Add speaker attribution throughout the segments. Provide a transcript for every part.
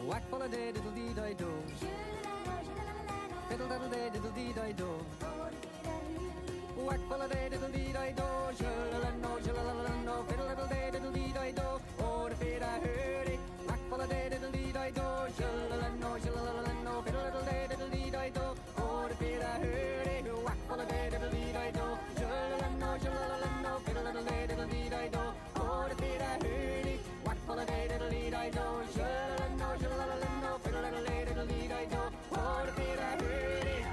Speaker 1: Whack full of day diddle dee die do. Fiddle diddle day diddle dee die do. Whack full of day diddle dee die do. Shalalalano, shalalalano, fiddle diddle day diddle dee die do. Oh, the feet I heard it. Whack full of day diddle dee die do. Shalalano, shalalalano, fiddle diddle day diddle dee die do. Oh, the feet I heard it. Whack full of day diddle dee die do. Shalalano, shalalano, fiddle diddle day diddle dee die do. Oh, the feet I heard it. Whack full of day diddle dee die do. Shalalano, shalalano, fiddle diddle day diddle dee die do. Oh, the feet I heard it.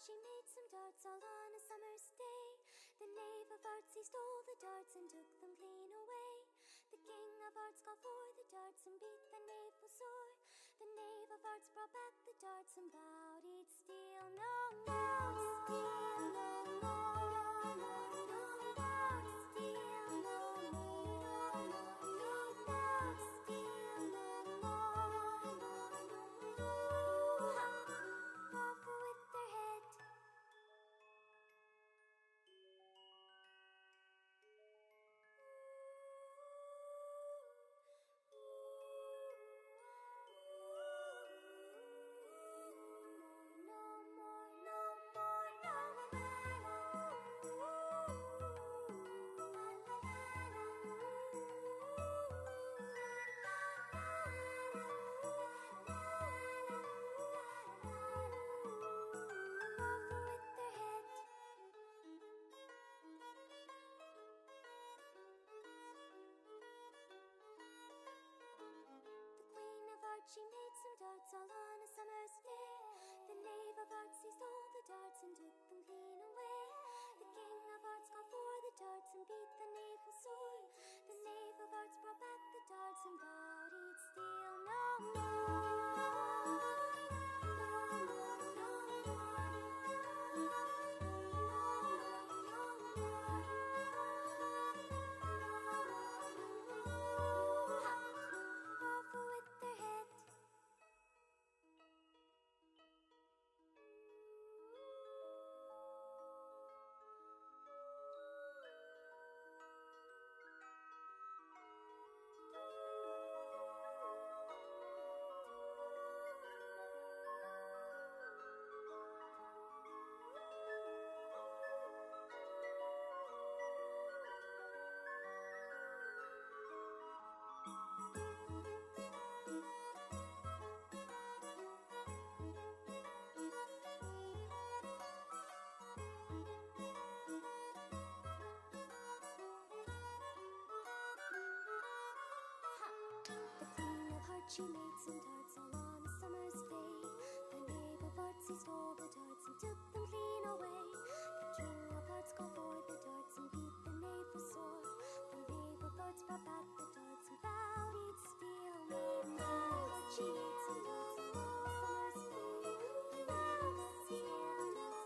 Speaker 2: She made some darts all on a summer's day. The knave of hearts, he stole the darts and took them clean away. The king of hearts called for the darts and beat the knave full sore. The knave of hearts brought back the darts and vowed he'd steal no more. Steal no more. No more. Steal no more. No more. Steal no more. Off with their head. She made some darts all on a summer's day. The knave of hearts, he stole the darts and took them clean away. The king of hearts called for the darts and beat the knave full sore. The knave of hearts brought back the darts and vowed he'd steal no more. She made some darts all on a summer's day. The knave of hearts, he stole the darts and took them clean away. The king of hearts called for the darts and beat the knave full sore. The knave of hearts brought back the darts and vowed he'd steal no more. She made some darts all on a summer's day. Vowed to steal no more.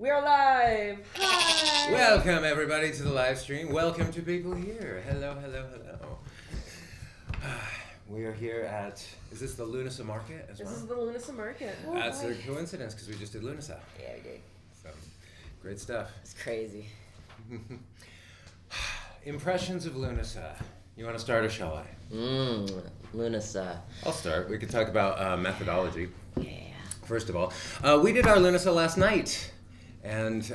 Speaker 3: We are live! Hi!
Speaker 4: Welcome everybody to the live stream. Welcome to people here. Hello. We are here at, is this the Lughnasadh market as well?
Speaker 3: This is the Lughnasadh market.
Speaker 4: That's a coincidence because we just did Lughnasadh.
Speaker 5: Yeah, we did.
Speaker 4: So, great stuff.
Speaker 5: It's crazy.
Speaker 4: Impressions of Lughnasadh. You want to start or shall I?
Speaker 5: Lughnasadh.
Speaker 4: I'll start. We could talk about methodology.
Speaker 5: Yeah.
Speaker 4: First of all, we did our Lughnasadh last night. And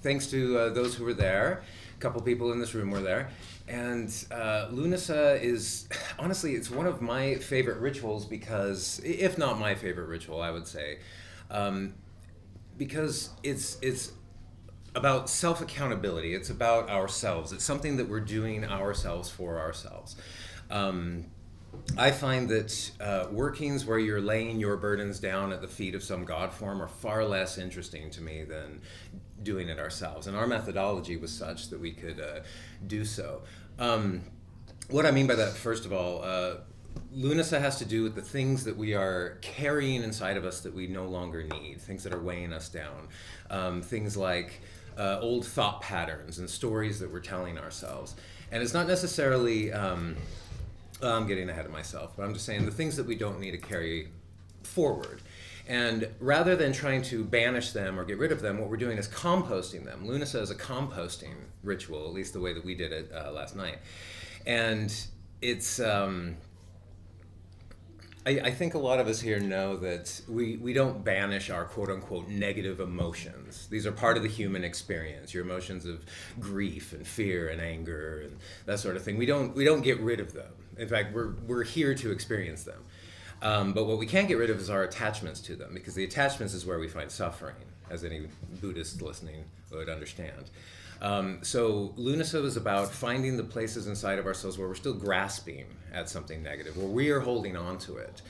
Speaker 4: thanks to those who were there, a couple people in this room were there. And Lughnasadh is, honestly, it's one of my favorite rituals because, if not my favorite ritual, I would say, because it's about self-accountability. It's about ourselves. It's something that we're doing ourselves for ourselves. I find that workings where you're laying your burdens down at the feet of some god form are far less interesting to me than doing it ourselves. And our methodology was such that we could do so. What I mean by that, first of all, Lughnasadh has to do with the things that we are carrying inside of us that we no longer need, things that are weighing us down, things like old thought patterns and stories that we're telling ourselves. And it's not necessarily... I'm getting ahead of myself, but I'm just saying the things that we don't need to carry forward. And rather than trying to banish them or get rid of them, what we're doing is composting them. Lughnasadh is a composting ritual, at least the way that we did it last night. And it's... I think a lot of us here know that we don't banish our quote-unquote negative emotions. These are part of the human experience, your emotions of grief and fear and anger and that sort of thing. We don't get rid of them. In fact, we're here to experience them. But what we can't get rid of is our attachments to them, because the attachments is where we find suffering, as any Buddhist listening would understand. So Lughnasadh is about finding the places inside of ourselves where we're still grasping at something negative, where we are holding on to it,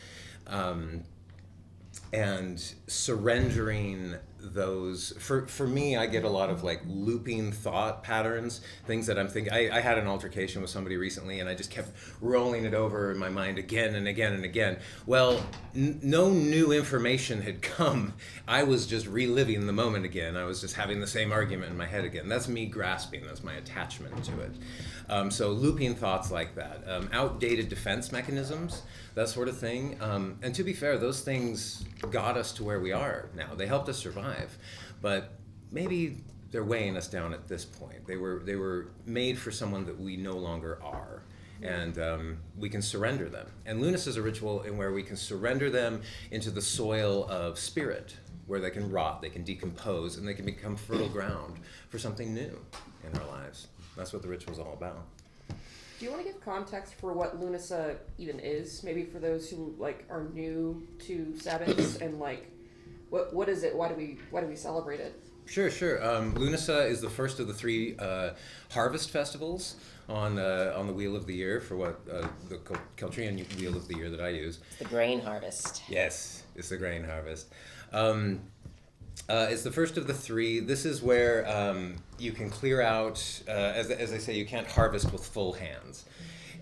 Speaker 4: and surrendering those. For me, I get a lot of like looping thought patterns, things that I'm thinking. I had an altercation with somebody recently, and I just kept rolling it over in my mind again and again and again. Well, no new information had come. I was just reliving the moment again. I was just having the same argument in my head again. That's me grasping. That's my attachment to it. So looping thoughts like that, outdated defense mechanisms, that sort of thing. And to be fair, those things got us to where we are now. They helped us survive, but maybe they're weighing us down at this point. They were made for someone that we no longer are, and we can surrender them. And Lughnasadh is a ritual in where we can surrender them into the soil of spirit, where they can rot, they can decompose, and they can become fertile ground for something new in our lives. That's what the ritual is all about.
Speaker 3: Do you want to give context for what Lughnasadh even is? Maybe for those who like are new to Sabbaths and like, what is it? Why do we celebrate it?
Speaker 4: Sure. Lughnasadh is the first of the three harvest festivals on the Wheel of the Year, for what the Celtrian Wheel of the Year that I use.
Speaker 5: It's the grain harvest.
Speaker 4: Yes, it's the grain harvest. It's the first of the three. This is where you can clear out, as they say, you can't harvest with full hands.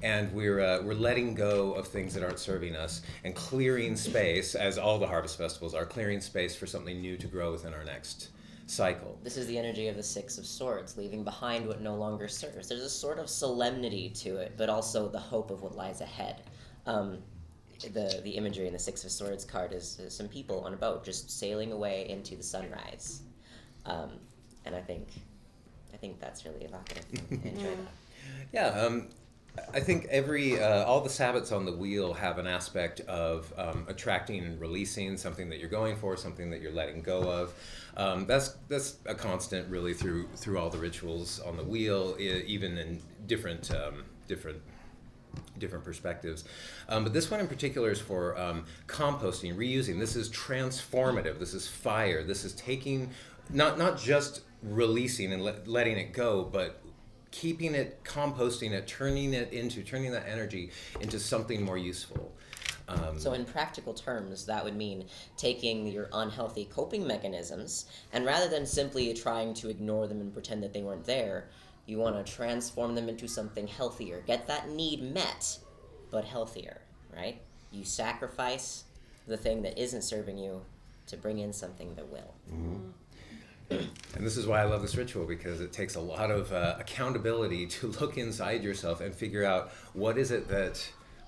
Speaker 4: And we're letting go of things that aren't serving us and clearing space, as all the harvest festivals are, clearing space for something new to grow within our next cycle.
Speaker 5: This is the energy of the Six of Swords, leaving behind what no longer serves. There's a sort of solemnity to it, but also the hope of what lies ahead. The imagery in the Six of Swords card is some people on a boat just sailing away into the sunrise, and I think that's really evocative. I enjoy that.
Speaker 4: Yeah, I think all the Sabbats on the wheel have an aspect of attracting and releasing something that you're going for, something that you're letting go of. That's a constant really through all the rituals on the wheel, even in different perspectives. But this one in particular is for composting, reusing. This is transformative. This is fire. This is taking, not just releasing and letting it go, but keeping it, composting it, turning that energy into something more useful.
Speaker 5: So in practical terms, that would mean taking your unhealthy coping mechanisms, and rather than simply trying to ignore them and pretend that they weren't there, you want to transform them into something healthier. Get that need met, but healthier, right? You sacrifice the thing that isn't serving you to bring in something that will.
Speaker 4: Mm-hmm. And this is why I love this ritual, because it takes a lot of accountability to look inside yourself and figure out what is it that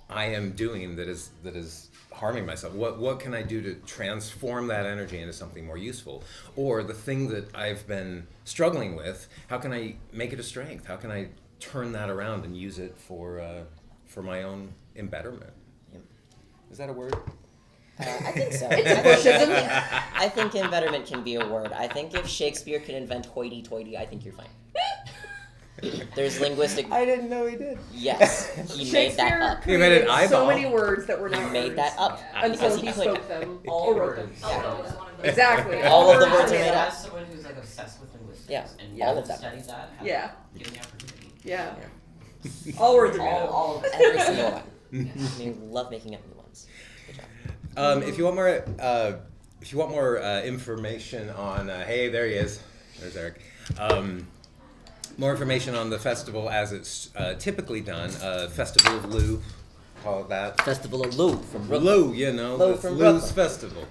Speaker 4: I am doing that is harming myself. What can I do to transform that energy into something more useful? Or the thing that I've been struggling with, how can I make it a strength? How can I turn that around and use it for my own embetterment?
Speaker 5: Yep.
Speaker 4: Is that a word?
Speaker 5: I think so. I think embetterment can be a word. I think if Shakespeare can invent hoity-toity, I think you're fine. There's linguistic.
Speaker 4: I didn't know he did.
Speaker 5: Yes, he made that up.
Speaker 4: He made an eyeball.
Speaker 3: So many words that were not
Speaker 5: He made
Speaker 3: words.
Speaker 5: that up
Speaker 3: Until
Speaker 5: because
Speaker 3: he
Speaker 5: he could.
Speaker 3: spoke them or wrote them.
Speaker 6: Elbow is one of those.
Speaker 3: Exactly.
Speaker 5: All of the words are
Speaker 3: made
Speaker 5: made up.
Speaker 6: As someone who's like obsessed with linguistics,
Speaker 5: Yeah,
Speaker 6: and
Speaker 3: all
Speaker 6: you
Speaker 5: of them.
Speaker 6: studied that,
Speaker 3: Yeah.
Speaker 6: given the opportunity.
Speaker 3: Yeah. All words are made up.
Speaker 5: All of every single one. I mean, love making up new ones. Good job.
Speaker 4: If you want more information on, hey, there he is. There's Eric. More information on the festival as it's typically done. Festival of Lou, call it that.
Speaker 5: Festival of Lou from Brooklyn.
Speaker 4: Lou, you know,
Speaker 5: Lou
Speaker 4: it's
Speaker 5: from
Speaker 4: Lou's
Speaker 5: Brooklyn.
Speaker 4: festival.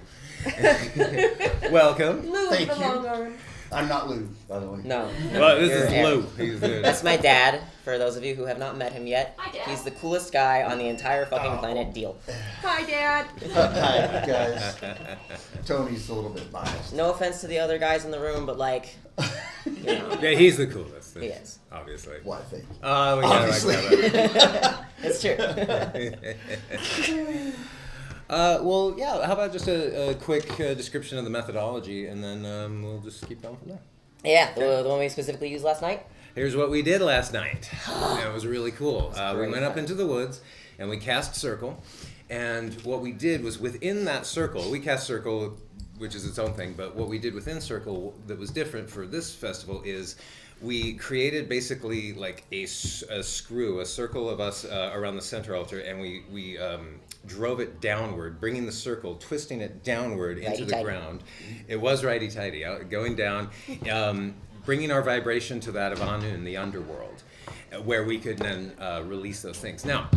Speaker 4: Welcome.
Speaker 3: Lou
Speaker 7: Thank
Speaker 3: with the
Speaker 7: you.
Speaker 3: long arm.
Speaker 7: I'm not Lou, by the way.
Speaker 5: No.
Speaker 4: Well, this
Speaker 5: You're
Speaker 4: is
Speaker 5: Eric.
Speaker 4: Lou. He's the,
Speaker 5: That's my dad, for those of you who have not met him yet.
Speaker 6: Hi, Dad.
Speaker 5: He's the coolest guy on the entire fucking planet. Deal.
Speaker 3: Hi, Dad.
Speaker 7: Hi, guys. Tony's a little bit biased.
Speaker 5: No offense to the other guys in the room, but like, you know,
Speaker 4: yeah, he's the coolest.
Speaker 5: he is.
Speaker 4: Obviously.
Speaker 7: Well, I think.
Speaker 4: We gotta like
Speaker 7: Obviously.
Speaker 4: that.
Speaker 5: It's true.
Speaker 4: Well, yeah, how about just a quick description of the methodology, and then we'll just keep going from there.
Speaker 5: Yeah, the one we specifically used last night.
Speaker 4: Here's what we did last night. It was really cool. We
Speaker 5: great
Speaker 4: went up
Speaker 5: fun.
Speaker 4: into the woods, and we cast circle. And what we did was within that circle, we cast circle, which is its own thing, but what we did within circle that was different for this festival is we created basically like a screw, a circle of us around the center altar, and we drove it downward, bringing the circle, twisting it downward into the
Speaker 5: Righty-tighty.
Speaker 4: ground. It was righty-tighty, going down, bringing our vibration to that of Anu in the underworld, where we could then release those things. Now,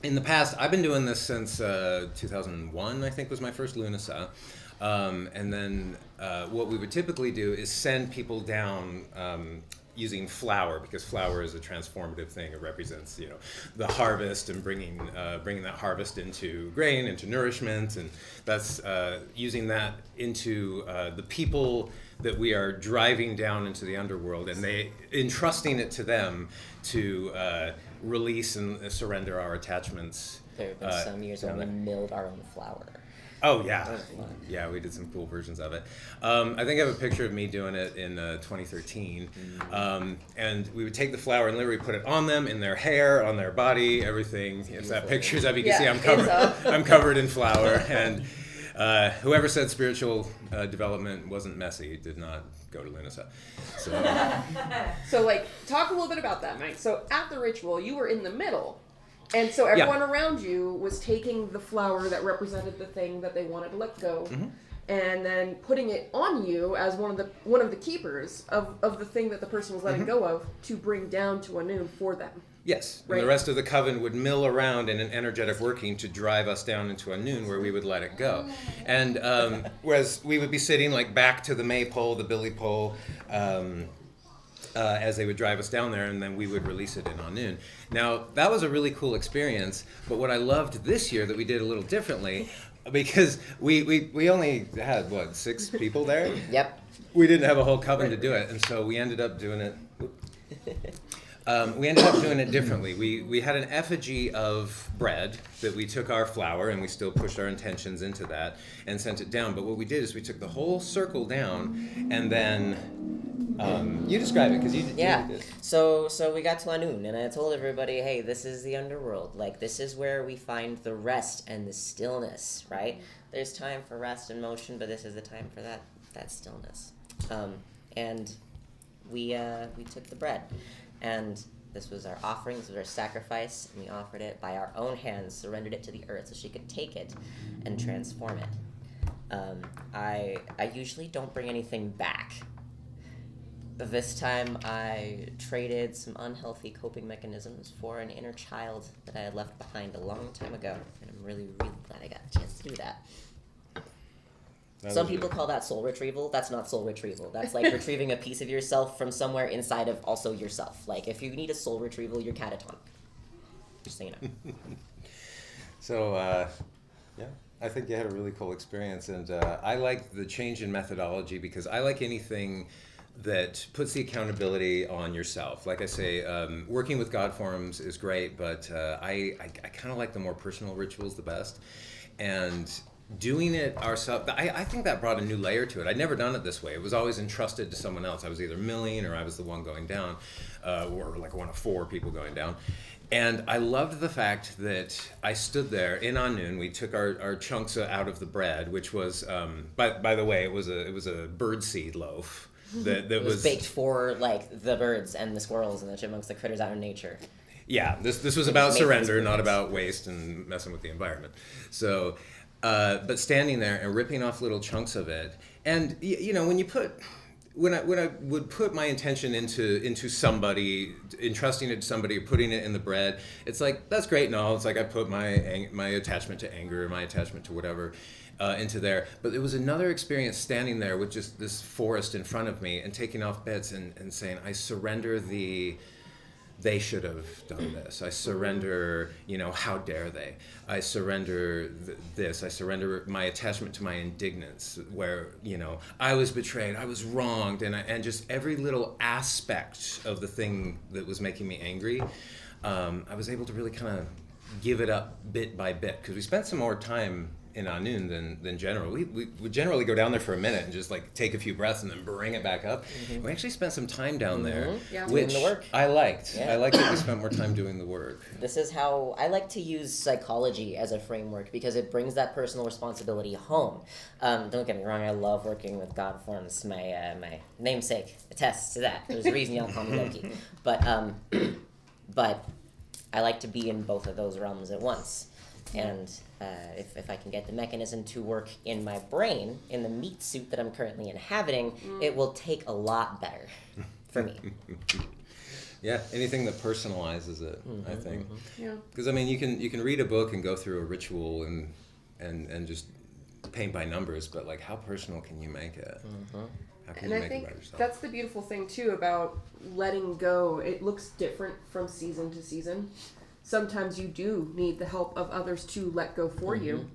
Speaker 4: in the past, I've been doing this since 2001, I think was my first Lughnasadh. And then what we would typically do is send people down using flour, because flour is a transformative thing. It represents, you know, the harvest and bringing that harvest into grain, into nourishment, and that's using that into the people that we are driving down into the underworld, and entrusting it to them to release and surrender our attachments.
Speaker 5: There have been some years when we milled our own flour.
Speaker 4: Oh yeah,
Speaker 5: was fun.
Speaker 4: yeah, we did some cool versions of it. I think I have a picture of me doing it in 2013, and we would take the flour and literally put it on them, in their hair, on their body, everything. If that picture's up, you can see I'm covered. I'm covered in flour, and whoever said spiritual development wasn't messy did not go to Lughnasadh. So
Speaker 3: So, like, talk a little bit about that, Mike. So, at the ritual, you were in the middle. And so everyone around you was taking the flower that represented the thing that they wanted to let go, and then putting it on you as one of the keepers of the thing that the person was letting go of to bring down to Anu for them.
Speaker 4: yes,
Speaker 3: Right.
Speaker 4: and the rest of the coven would mill around in an energetic working to drive us down into a noon where we would let it go. And whereas we would be sitting like back to the maypole, the billy pole, as they would drive us down there, and then we would release it in Anu. Now, that was a really cool experience, but what I loved this year that we did a little differently, because we only had, 6 people there?
Speaker 5: Yep.
Speaker 4: We didn't have a whole coven to do it, and so we ended up doing it. We ended up doing it differently. We had an effigy of bread that we took our flour, and we still pushed our intentions into that and sent it down. But what we did is we took the whole circle down, and then you describe it, because you
Speaker 5: Yeah.
Speaker 4: did it.
Speaker 5: So we got to Anun, and I told everybody, hey, this is the underworld. Like, this is where we find the rest and the stillness, right? There's time for rest and motion, but this is the time for that stillness. And we took the bread, and this was our offering, this was our sacrifice, and we offered it by our own hands, surrendered it to the earth so she could take it and transform it. I usually don't bring anything back. This time I traded some unhealthy coping mechanisms for an inner child that I had left behind a long time ago, and I'm really, really glad I got a chance to do that. Some people call that soul retrieval. That's not soul retrieval. That's like retrieving a piece of yourself from somewhere inside of also yourself. Like, if you need a soul retrieval, you're catatonic. Just so you know.
Speaker 4: So, yeah, I think you had a really cool experience, and I like the change in methodology because I like anything that puts the accountability on yourself. Like I say, working with God forms is great, but I kind of like the more personal rituals the best. And doing it ourselves, I think that brought a new layer to it. I'd never done it this way. It was always entrusted to someone else. I was either milling or I was the one going down, or like one of 4 people going down. And I loved the fact that I stood there in noon. We took our chunks out of the bread, which was, by the way, it was a birdseed loaf. That
Speaker 5: it was baked for like the birds and the squirrels and the chipmunks, the critters out in nature.
Speaker 4: Yeah, this was about surrender, not about waste and messing with the environment. So, but standing there and ripping off little chunks of it, and you know, when I would put my intention into somebody, entrusting it to somebody, putting it in the bread, it's like, that's great and all. It's like I put my attachment to anger, my attachment to whatever, into there. But it was another experience standing there with just this forest in front of me and taking off bits and saying, I surrender they should have done this. I surrender, how dare they? I surrender this. I surrender my attachment to my indignance, where, I was betrayed, I was wronged, and just every little aspect of the thing that was making me angry, I was able to really kind of give it up bit by bit, because we spent some more time in Anun than general. We generally go down there for a minute and just like take a few breaths and then bring it back up. We actually spent some time down there, which
Speaker 5: doing the work.
Speaker 4: I liked. Yeah. I liked that we spent more time doing the work.
Speaker 5: This is how I like to use psychology as a framework, because it brings that personal responsibility home. Don't get me wrong, I love working with God forms. My namesake attests to that. There's a reason y'all call me Loki. But I like to be in both of those realms at once. And if I can get the mechanism to work in my brain, in the meat suit that I'm currently inhabiting, it will take a lot better for me.
Speaker 4: Yeah, anything that personalizes it, I think. Yeah. Because I mean, you can read a book and go through a ritual and just paint by numbers, but like, how personal can you make it? How can you make it by yourself?
Speaker 3: That's the beautiful thing too about letting go. It looks different from season to season. Sometimes you do need the help of others to let go for you.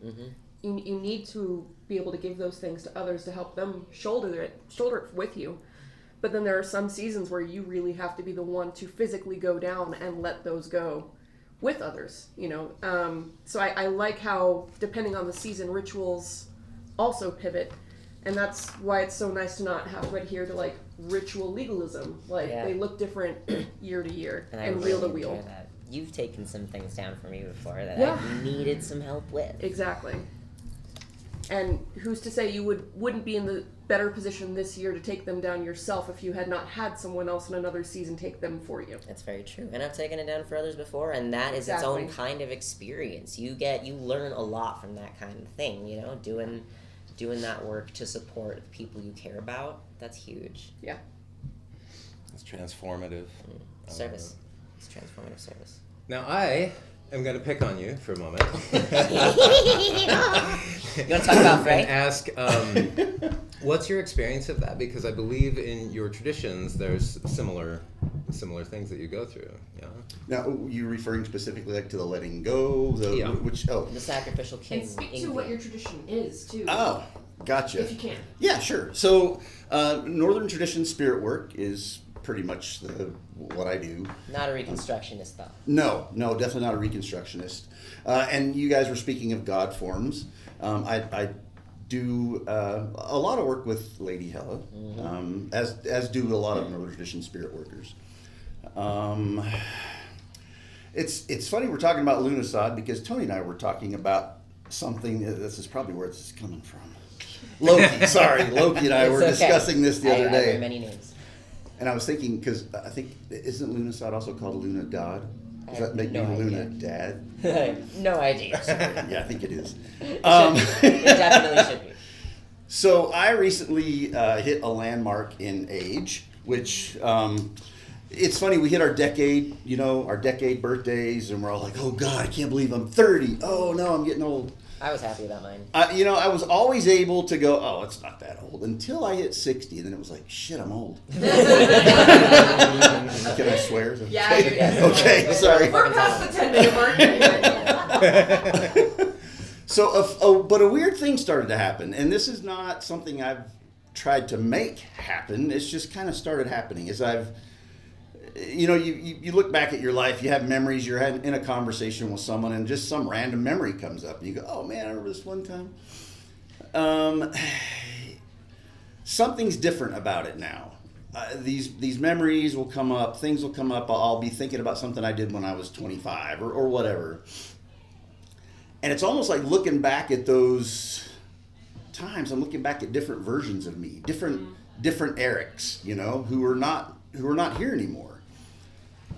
Speaker 3: You need to be able to give those things to others to help them shoulder it with you. But then there are some seasons where you really have to be the one to physically go down and let those go with others, So I like how, depending on the season, rituals also pivot. And that's why it's so nice to not have to adhere to like ritual legalism. Like they look different year to year and wheel to wheel.
Speaker 5: You've taken some things down for me before that I needed some help with.
Speaker 3: Exactly. And who's to say you wouldn't be in the better position this year to take them down yourself if you had not had someone else in another season take them for you.
Speaker 5: That's very true. And I've taken it down for others before, and that is its own kind of experience. You learn a lot from that kind of thing, doing that work to support the people you care about. That's huge.
Speaker 3: Yeah.
Speaker 4: It's transformative.
Speaker 5: Service. It's transformative service.
Speaker 4: Now I am going to pick on you for a moment.
Speaker 5: You want to talk about Frey?
Speaker 4: And ask, what's your experience of that? Because I believe in your traditions, there's similar things that you go through. Yeah.
Speaker 7: Now, you're referring specifically like to the letting go,
Speaker 5: the sacrificial king.
Speaker 3: And speak to what your tradition is too.
Speaker 7: Oh, gotcha.
Speaker 3: If you can.
Speaker 7: Yeah, sure. So, Northern tradition spirit work is pretty much what I do.
Speaker 5: Not a reconstructionist, though.
Speaker 7: No, definitely not a reconstructionist. And you guys were speaking of God forms. I do a lot of work with Lady Hella, as do a lot of Northern tradition spirit workers. It's funny we're talking about Lughnasadh, because Tony and I were talking about something. This is probably where this is coming from. Loki, sorry, Loki and I were discussing this the other day.
Speaker 5: I wear many names.
Speaker 7: And I was thinking, because I think, isn't Lughnasadh also called Luna God? Does that make me Luna Dad?
Speaker 5: No idea.
Speaker 7: Yeah, I think it is.
Speaker 5: It definitely should be.
Speaker 7: So I recently hit a landmark in age, which it's funny, we hit our decade birthdays, and we're all like, oh God, I can't believe I'm 30. Oh no, I'm getting old.
Speaker 5: I was happy about mine.
Speaker 7: I was always able to go, oh, it's not that old, until I hit 60, and then it was like, shit, I'm old. Can I swear?
Speaker 3: Yeah,
Speaker 7: Okay, sorry.
Speaker 3: We're past the 10-minute mark.
Speaker 7: So, but a weird thing started to happen, and this is not something I've tried to make happen. It's just kind of started happening as I've, you look back at your life, you have memories, you're in a conversation with someone, and just some random memory comes up, and you go, oh man, I remember this one time. Something's different about it now. These memories will come up, things will come up, I'll be thinking about something I did when I was 25 or whatever. And it's almost like looking back at those times, I'm looking back at different versions of me, different Erics, who are not here anymore.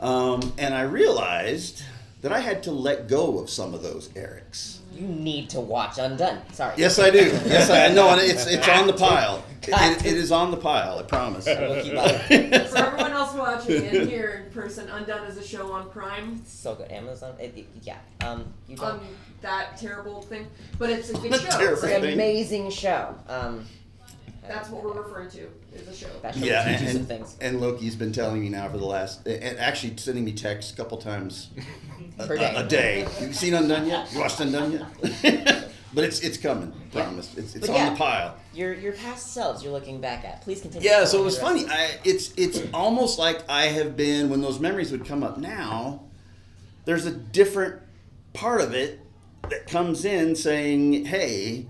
Speaker 7: And I realized that I had to let go of some of those Erics.
Speaker 5: You need to watch Undone. Sorry.
Speaker 7: Yes, I do. Yes, I know. And it's on the pile. It is on the pile, I promise.
Speaker 5: We'll keep on it.
Speaker 3: For everyone else watching and here in person, Undone is a show on Prime.
Speaker 5: So good. Amazon. You don't.
Speaker 3: On that terrible thing, but it's a good show.
Speaker 7: Terrible
Speaker 5: It's
Speaker 7: thing.
Speaker 5: an amazing show.
Speaker 3: That's what we're referring to, is a show.
Speaker 5: That show
Speaker 7: Yeah,
Speaker 5: teaches some things.
Speaker 7: and Loki's been telling me now for the last, and actually sending me texts a couple times
Speaker 5: Per day.
Speaker 7: a day. You seen Undone yet? You watched Undone yet? But it's coming, promise. It's
Speaker 5: But
Speaker 7: on
Speaker 5: yeah,
Speaker 7: the pile.
Speaker 5: Your past selves you're looking back at. Please continue.
Speaker 7: Yeah, so it was funny. It's almost like I have been, when those memories would come up now, there's a different part of it that comes in saying, hey,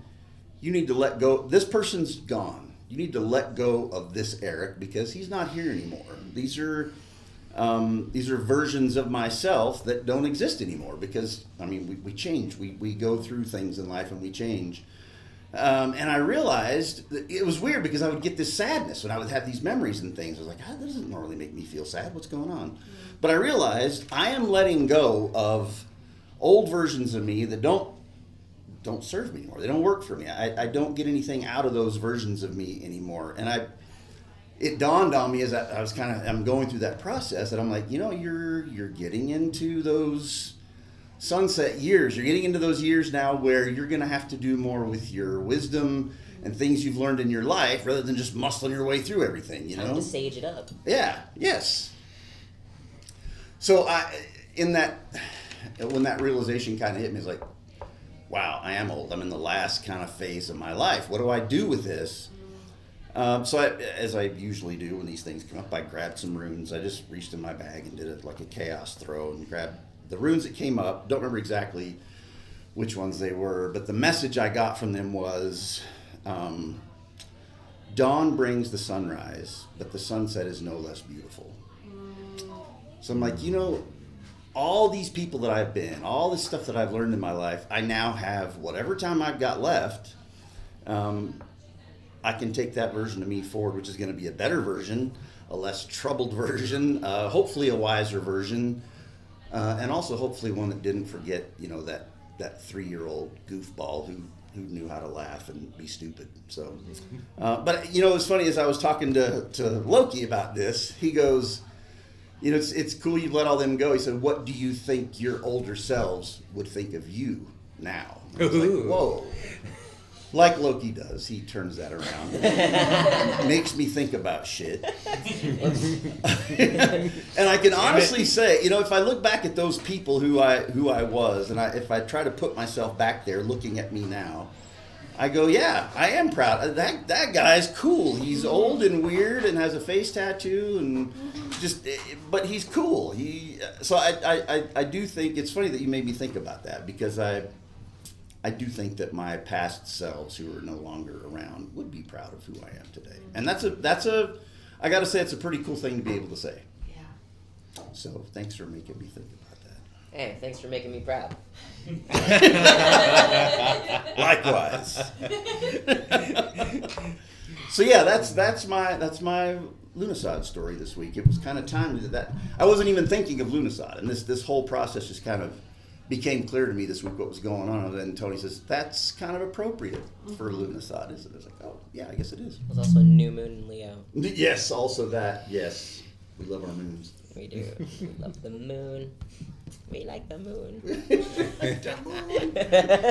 Speaker 7: you need to let go. This person's gone. You need to let go of this Eric because he's not here anymore. These are versions of myself that don't exist anymore because, we change. We go through things in life and we change. And I realized that it was weird because I would get this sadness when I would have these memories and things. I was like, that doesn't normally make me feel sad. What's going on? But I realized I am letting go of old versions of me that don't serve me anymore. They don't work for me. I don't get anything out of those versions of me anymore. And it dawned on me as I'm going through that process that I'm like, you're getting into those sunset years. You're getting into those years now where you're going to have to do more with your wisdom and things you've learned in your life rather than just muscling your way through everything,
Speaker 5: Time to sage it up.
Speaker 7: Yeah, yes. So when that realization kind of hit me, it's like, wow, I am old. I'm in the last kind of phase of my life. What do I do with this? So as I usually do when these things come up, I grabbed some runes. I just reached in my bag and did it like a chaos throw and grabbed the runes that came up. Don't remember exactly which ones they were, but the message I got from them was, dawn brings the sunrise, but the sunset is no less beautiful. So I'm like, all these people that I've been, all this stuff that I've learned in my life, I now have whatever time I've got left. I can take that version of me forward, which is going to be a better version, a less troubled version, hopefully a wiser version, and also hopefully one that didn't forget, that 3-year-old goofball who knew how to laugh and be stupid. So, but it's funny, as I was talking to Loki about this, he goes, it's cool you let all them go. He said, what do you think your older selves would think of you now? I was like, whoa. Like Loki does, he turns that around. Makes me think about shit. And I can honestly say, if I look back at those people who I was, and if I try to put myself back there looking at me now, I go, yeah, I am proud. That guy's cool. He's old and weird and has a face tattoo and but he's cool. So I do think it's funny that you made me think about that because I do think that my past selves who are no longer around would be proud of who I am today. And I got to say, it's a pretty cool thing to be able to say.
Speaker 3: Yeah.
Speaker 7: So thanks for making me think about that.
Speaker 5: Hey, thanks for making me proud.
Speaker 7: Likewise. So yeah, that's my Lughnasadh story this week. It was kind of timely that I wasn't even thinking of Lughnasadh, and this whole process just kind of became clear to me this week what was going on. And then Tony says that's kind of appropriate for Lughnasadh, isn't it? I was like, oh yeah, I guess it is.
Speaker 5: There's also a new moon in Leo.
Speaker 7: Yes, also that. Yes, we love our moons.
Speaker 5: We do. We love the moon. We like the moon.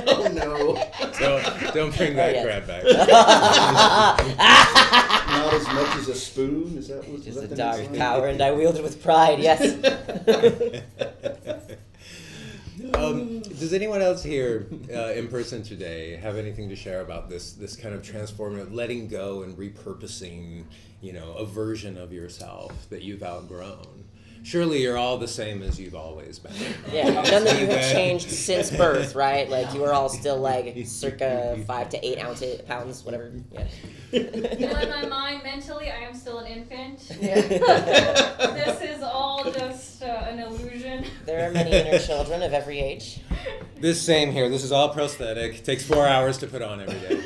Speaker 7: Oh no.
Speaker 4: Don't bring that
Speaker 5: yes.
Speaker 4: crap back.
Speaker 7: Not as much as a spoon. Is that what?
Speaker 5: It is
Speaker 7: that
Speaker 5: a
Speaker 7: the
Speaker 5: dark
Speaker 7: next line?
Speaker 5: power, and I wield it with pride. Yes.
Speaker 4: Does anyone else here in person today have anything to share about this kind of transformative letting go and repurposing, a version of yourself that you've outgrown? Surely you're all the same as you've always been.
Speaker 5: Yeah, none of you have changed since birth, right? Like you are all still like circa 5 to 8 pounds, whatever. Yeah.
Speaker 8: In my mind, mentally, I am still an infant.
Speaker 3: Yeah.
Speaker 8: This is all just an illusion.
Speaker 5: There are many inner children of every age.
Speaker 4: This same here. This is all prosthetic. Takes 4 hours to put on every day.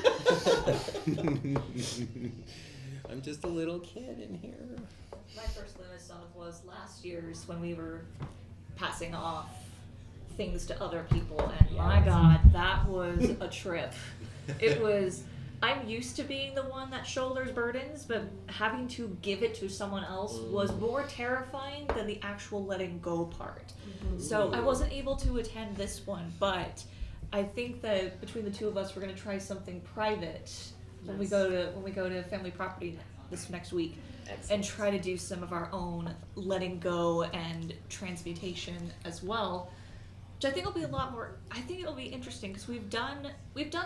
Speaker 4: I'm just a little kid in here.
Speaker 9: My first Lughnasadh was last year's when we were passing off things to other people, and my God, that was a trip. It was, I'm used to being the one that shoulders burdens, but having to give it to someone else was more terrifying than the actual letting go part. So I wasn't able to attend this one, but I think that between the two of us, we're going to try something private when we go to family property this next week.
Speaker 5: Excellent.
Speaker 9: And try to do some of our own letting go and transmutation as well, which I think will be a lot more. I think it'll be interesting because we've done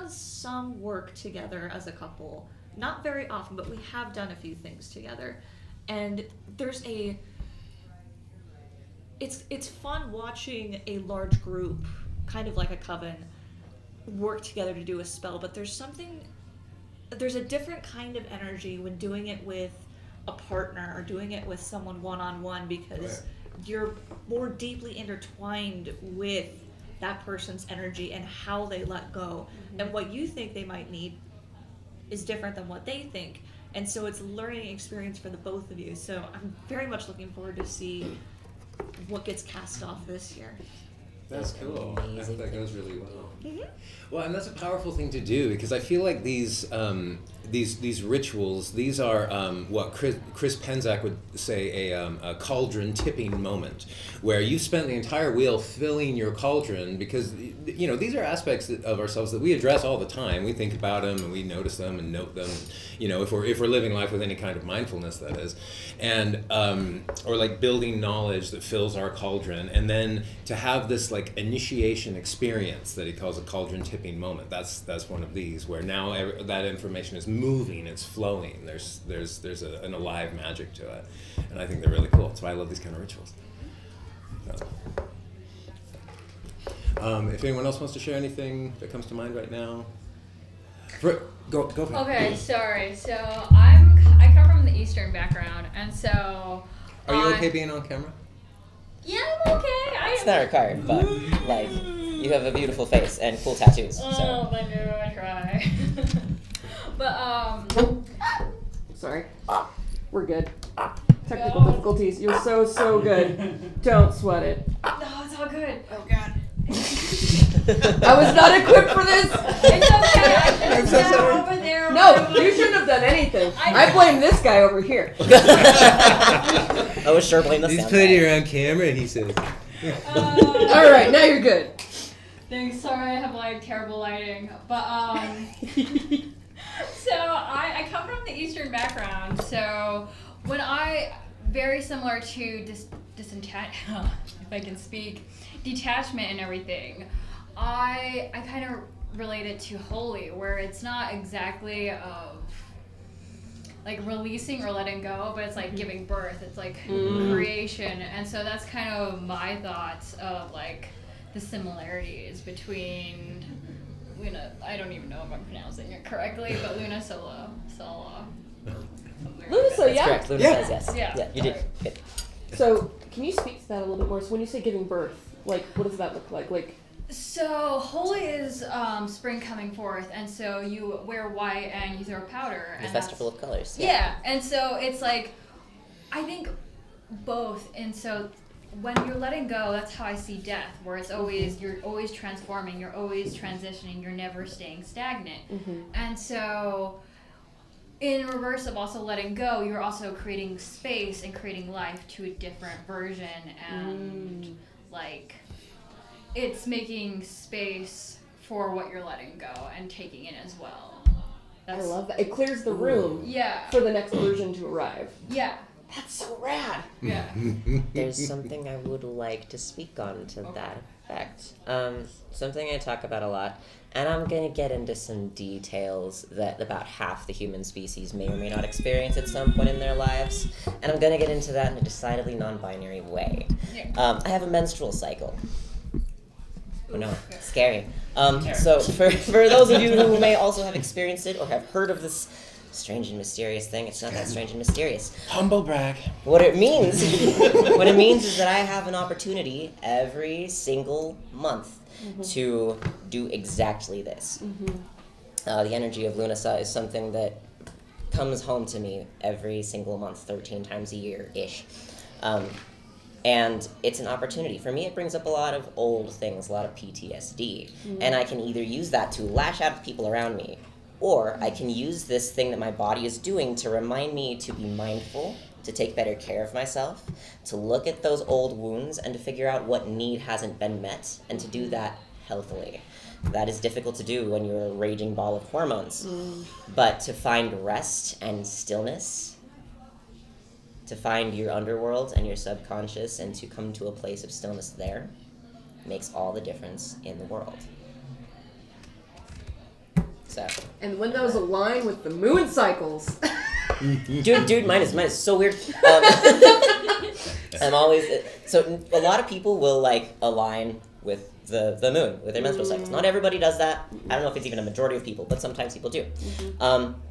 Speaker 9: some work together as a couple, not very often, but we have done a few things together, and it's fun watching a large group, kind of like a coven, work together to do a spell. But there's a different kind of energy when doing it with a partner or doing it with someone one-on-one, because you're more deeply intertwined with that person's energy and how they let go, and what you think they might need is different than what they think, and so it's a learning experience for the both of you. So I'm very much looking forward to see what gets cast off this year.
Speaker 4: That's cool. I hope that goes really well.
Speaker 9: Mm-hmm.
Speaker 4: Well, and that's a powerful thing to do, because I feel like these rituals, these are what Chris Penczak would say a cauldron tipping moment, where you spent the entire wheel filling your cauldron, because these are aspects of ourselves that we address all the time. We think about them and we notice them and note them. If we're living life with any kind of mindfulness, that is, and or like building knowledge that fills our cauldron, and then to have this like initiation experience that he calls a cauldron tipping moment. That's one of these, where now that information is moving, it's flowing. There's an alive magic to it, and I think they're really cool. That's why I love these kind of rituals. If anyone else wants to share anything that comes to mind right now, go for it.
Speaker 8: Okay, sorry. So I come from the Eastern background, and so.
Speaker 4: Are you okay being on camera?
Speaker 8: Yeah, I'm okay.
Speaker 5: It's not required, but like you have a beautiful face and cool tattoos. So.
Speaker 8: Oh, I do. I try. But
Speaker 3: Sorry. We're good. Technical difficulties. You're so good. Don't sweat it.
Speaker 8: no, it's all good. Oh God.
Speaker 3: I was not equipped for this.
Speaker 8: It's okay. I should have sat over there.
Speaker 3: No, you shouldn't have done anything. I blame this guy over here.
Speaker 5: I was sure blame the sound guy.
Speaker 4: on camera, he says.
Speaker 3: All right, now you're good.
Speaker 8: Thanks. Sorry, I have like terrible lighting. But so I come from the Eastern background. So when very similar to if I can speak, detachment and everything, I kind of relate it to holy, where it's not exactly of like releasing or letting go, but it's like giving birth. It's like creation, and so that's kind of my thoughts of like the similarities between I don't even know if I'm pronouncing it correctly, but Lughnasadh.
Speaker 3: Lughnasadh, yeah.
Speaker 5: Correct. Luna says yes.
Speaker 8: Yeah.
Speaker 5: You did. Good.
Speaker 3: So, can you speak to that a little bit more? So, when you say giving birth, like, what does that look like? Like,
Speaker 8: so holy is spring coming forth, and so you wear white and you throw powder.
Speaker 5: The
Speaker 8: and
Speaker 5: festival of colors.
Speaker 8: Yeah, and so it's like, I think both, and so when you're letting go, that's how I see death, where it's always, you're always transforming, you're always transitioning, you're never staying stagnant. And so in reverse of also letting go, you're also creating space and creating life to a different version and like it's making space for what you're letting go and taking in as well.
Speaker 3: I love that. It clears the room
Speaker 8: Yeah.
Speaker 3: for the next version to arrive.
Speaker 8: Yeah.
Speaker 3: That's so rad.
Speaker 8: Yeah.
Speaker 5: There's something I would like to speak on to that effect. Something I talk about a lot, and I'm going to get into some details that about half the human species may or may not experience at some point in their lives, and I'm going to get into that in a decidedly non-binary way.
Speaker 8: Yeah.
Speaker 5: I have a menstrual cycle. Oh no, scary. So for those of you who may also have experienced it or have heard of this strange and mysterious thing, it's not that strange and mysterious.
Speaker 4: Humble brag.
Speaker 5: What it means is that I have an opportunity every single month to do exactly this. The energy of Lughnasadh is something that comes home to me every single month, 13 times a year-ish. And it's an opportunity. For me, it brings up a lot of old things, a lot of PTSD. And I can either use that to lash out at people around me, or I can use this thing that my body is doing to remind me to be mindful, to take better care of myself, to look at those old wounds and to figure out what need hasn't been met, and to do that healthily. That is difficult to do when you're a raging ball of hormones. But to find rest and stillness, to find your underworld and your subconscious and to come to a place of stillness there makes all the difference in the world. So.
Speaker 3: And when those align with the moon cycles.
Speaker 5: Dude, mine is so weird. I'm always so a lot of people will like align with the moon with their menstrual cycles. Not everybody does that. I don't know if it's even a majority of people, but sometimes people do.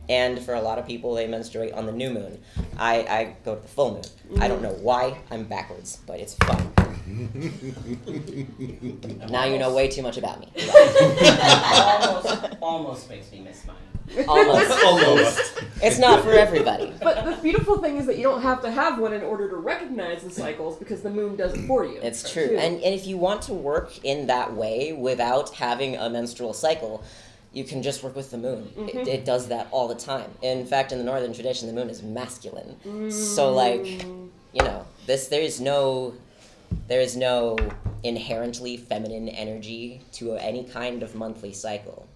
Speaker 5: And for a lot of people, they menstruate on the new moon. I go to the full moon. I don't know why. I'm backwards, but it's fun. Now you know way too much about me.
Speaker 6: Almost makes me miss mine.
Speaker 5: Almost. It's not for everybody.
Speaker 3: But the beautiful thing is that you don't have to have one in order to recognize the cycles because the moon does it for you.
Speaker 5: It's true. And if you want to work in that way without having a menstrual cycle, you can just work with the moon. It does that all the time. In fact, in the northern tradition, the moon is masculine. So, like, you know, there is no inherently feminine energy to any kind of monthly cycle.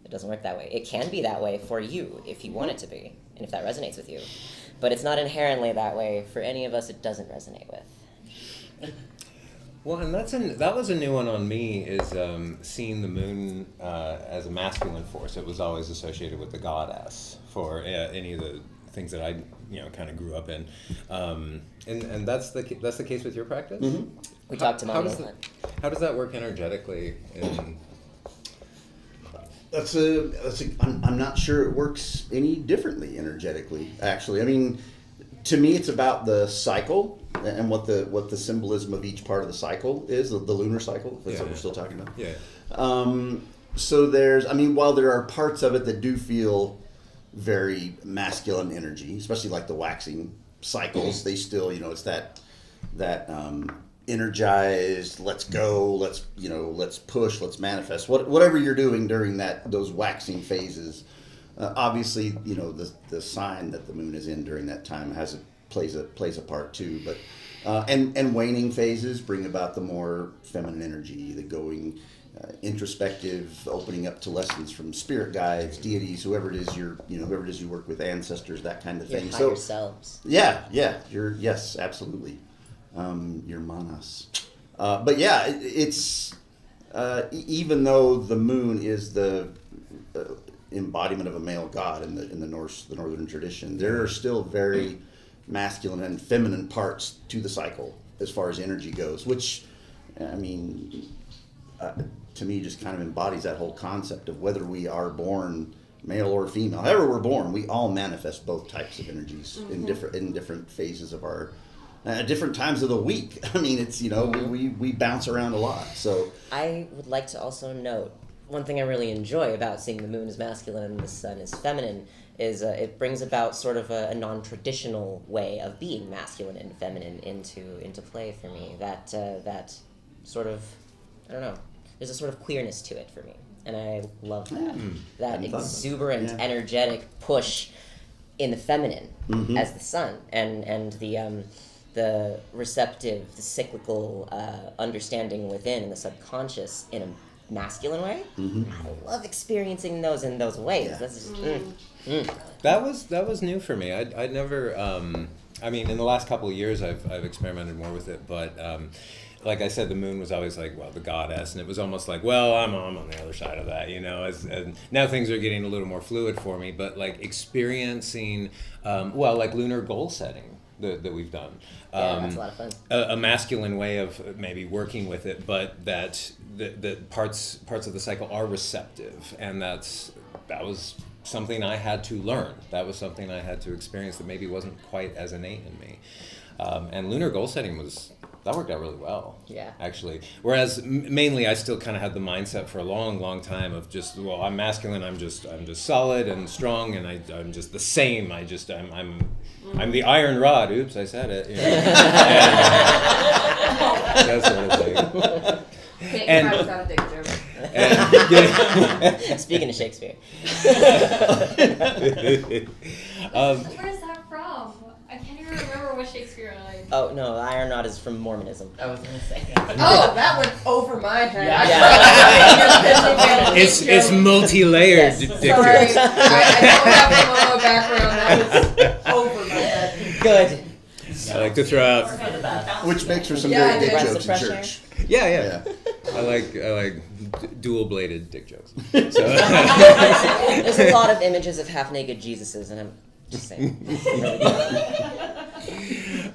Speaker 5: It doesn't work that way. It can be that way for you if you want it to be, and if that resonates with you. But it's not inherently that way for any of us it doesn't resonate with.
Speaker 4: Well, and that was a new one on me, is seeing the moon as a masculine force. It was always associated with the goddess for any of the things that I kind of grew up in, and that's the case with your practice.
Speaker 5: We talked to Mommy a lot.
Speaker 4: How does that work energetically?
Speaker 7: I'm not sure it works any differently energetically. Actually, I mean, to me, it's about the cycle and what the symbolism of each part of the cycle is, the lunar cycle. That's what we're still talking about.
Speaker 4: Yeah.
Speaker 7: So while there are parts of it that do feel very masculine energy, especially like the waxing cycles, they still, it's that energized, let's go, let's push, let's manifest, whatever you're doing during those waxing phases. Obviously, the sign that the moon is in during that time plays a part too. But and waning phases bring about the more feminine energy, the going introspective, opening up to lessons from spirit guides, deities, whoever it is you work with, ancestors, that kind of thing.
Speaker 5: Your higher selves.
Speaker 7: Yes, absolutely. Your manas. But yeah, it's even though the moon is the embodiment of a male god in the northern tradition, there are still very masculine and feminine parts to the cycle as far as energy goes, which, I mean, to me just kind of embodies that whole concept of whether we are born male or female. However we're born, we all manifest both types of energies in different phases of our different times of the week. I mean, it's we bounce around a lot. So
Speaker 5: I would like to also note one thing I really enjoy about seeing the moon as masculine and the sun as feminine is it brings about sort of a non-traditional way of being masculine and feminine into play for me. That sort of, I don't know, there's a sort of queerness to it for me, and I love that. That exuberant, energetic push in the feminine as the sun, and the receptive, the cyclical understanding within, and the subconscious in a masculine way. I love experiencing those in those ways.
Speaker 7: Yeah.
Speaker 5: That's just,
Speaker 4: That was new for me. I'd never. I mean, in the last couple of years, I've experimented more with it, but. Like I said, the moon was always like, well, the goddess, and it was almost like, well, I'm on the other side of that, you know. And now things are getting a little more fluid for me, but like experiencing, like lunar goal setting that we've done.
Speaker 5: that's a lot of fun.
Speaker 4: A masculine way of maybe working with it, but that parts of the cycle are receptive, and that was something I had to learn. That was something I had to experience that maybe wasn't quite as innate in me. And lunar goal setting that worked out really well.
Speaker 5: Yeah.
Speaker 4: Actually, whereas mainly I still kind of had the mindset for a long time of just, well, I'm masculine. I'm just solid and strong, and I'm just the same. I'm the iron rod. Oops, I said it. You know? That sort of thing.
Speaker 3: Can't cry without a dick joke.
Speaker 5: Speaking of Shakespeare.
Speaker 8: Where's that from? I can't even remember what Shakespeare like.
Speaker 5: Oh no, Iron Rod is from Mormonism.
Speaker 6: I was gonna say.
Speaker 3: Oh, that went over my head.
Speaker 5: Yeah.
Speaker 4: It's multi-layered.
Speaker 5: Yes.
Speaker 4: Dick
Speaker 3: Sorry,
Speaker 4: jokes.
Speaker 3: I don't have a background. That was over my head.
Speaker 5: Good.
Speaker 4: I like to throw out.
Speaker 7: Which makes for some
Speaker 3: Yeah,
Speaker 7: great dick
Speaker 5: Breath
Speaker 7: jokes
Speaker 5: of
Speaker 7: in
Speaker 5: fresh
Speaker 7: church.
Speaker 4: Yeah. I like dual-bladed dick jokes. So.
Speaker 5: There's a lot of images of half-naked Jesuses, and I'm just saying.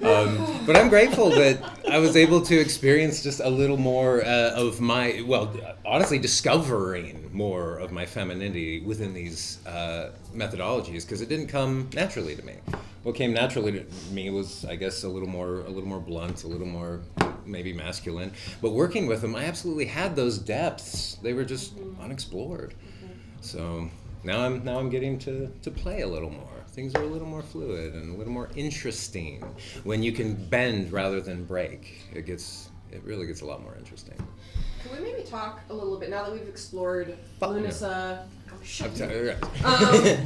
Speaker 4: But I'm grateful that I was able to experience just a little more of my, honestly, discovering more of my femininity within these methodologies, because it didn't come naturally to me. What came naturally to me was, I guess, a little more blunt, a little more maybe masculine. But working with them, I absolutely had those depths. They were just unexplored. So now I'm getting to play a little more. Things are a little more fluid and a little more interesting. When you can bend rather than break, it really gets a lot more interesting.
Speaker 3: Can we maybe talk a little bit, now that we've explored Lughnasadh?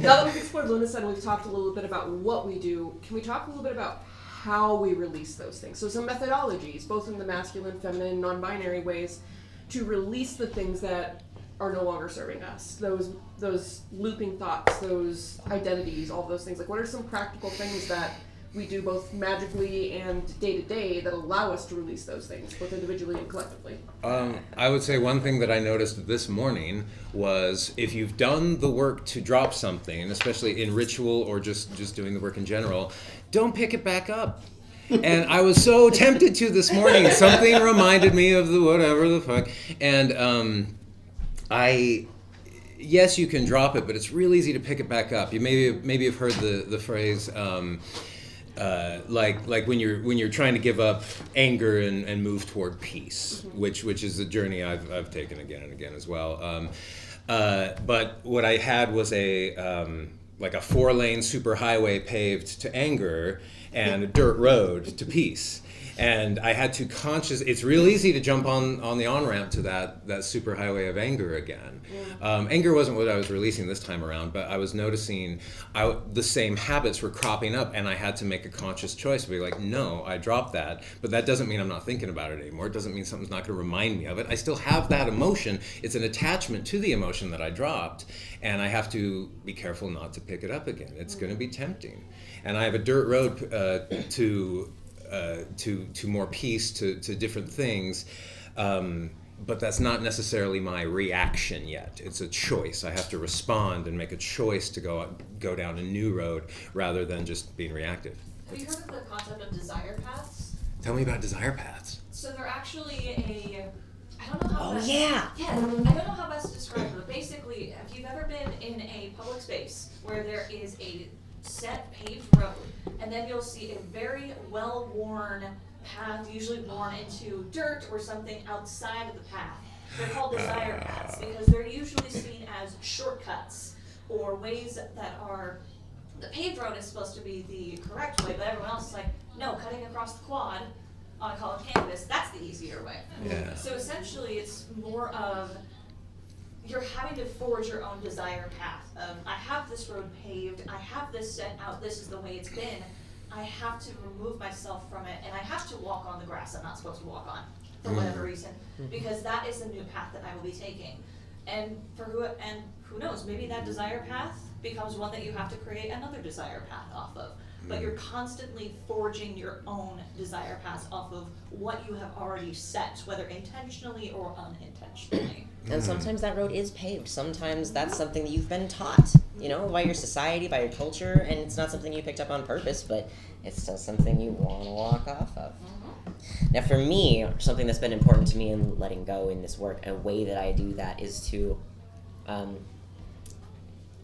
Speaker 3: Now that we've explored Lughnasadh and we've talked a little bit about what we do, can we talk a little bit about how we release those things? So some methodologies, both in the masculine, feminine, non-binary ways, to release the things that are no longer serving us. Those looping thoughts, those identities, all of those things. Like, what are some practical things that we do both magically and day to day that allow us to release those things, both individually and collectively?
Speaker 4: I would say one thing that I noticed this morning was, if you've done the work to drop something, especially in ritual or just doing the work in general, don't pick it back up. And I was so tempted to this morning. Something reminded me of the whatever the fuck. And yes, you can drop it, but it's real easy to pick it back up. You maybe have heard the phrase, like when you're trying to give up anger and move toward peace, which is a journey I've taken again and again as well. But what I had was a 4-lane superhighway paved to anger and a dirt road to peace. And I had to it's real easy to jump on the on-ramp to that superhighway of anger again. Anger wasn't what I was releasing this time around, but I was noticing the same habits were cropping up, and I had to make a conscious choice to be like, no, I dropped that, but that doesn't mean I'm not thinking about it anymore. It doesn't mean something's not going to remind me of it. I still have that emotion. It's an attachment to the emotion that I dropped, and I have to be careful not to pick it up again. It's going to be tempting. And I have a dirt road to more peace, to different things, but that's not necessarily my reaction yet. It's a choice. I have to respond and make a choice to go down a new road rather than just being reactive.
Speaker 9: Have you heard of the concept of desire paths?
Speaker 4: Tell me about desire paths.
Speaker 9: So they're actually I don't know how
Speaker 5: Oh
Speaker 9: best,
Speaker 5: yeah.
Speaker 9: Yeah, I don't know how best to describe them, but basically, if you've ever been in a public space where there is a set paved road, and then you'll see a very well-worn path, usually worn into dirt or something outside of the path. They're called desire paths because they're usually seen as shortcuts or ways that are, the paved road is supposed to be the correct way, but everyone else is like, no, cutting across the quad on a colored canvas, that's the easier way.
Speaker 4: Yeah.
Speaker 9: So essentially it's more of, you're having to forge your own desire path of, I have this road paved, I have this set out, this is the way it's been, I have to remove myself from it, and I have to walk on the grass I'm not supposed to walk on, for whatever reason, because that is the new path that I will be taking. And who knows, maybe that desire path becomes one that you have to create another desire path off of. But you're constantly forging your own desire paths off of what you have already set, whether intentionally or unintentionally.
Speaker 5: And sometimes that road is paved. Sometimes that's something that you've been taught, you know, by your society, by your culture, and it's not something you picked up on purpose, but it's still something you want to walk off of. Now, for me, something that's been important to me in letting go in this work, a way that I do that is to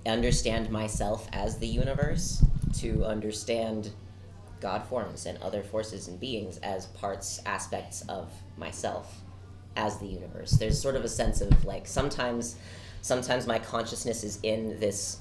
Speaker 5: understand myself as the universe, to understand God forms and other forces and beings as aspects of myself as the universe. There's sort of a sense of like sometimes my consciousness is in this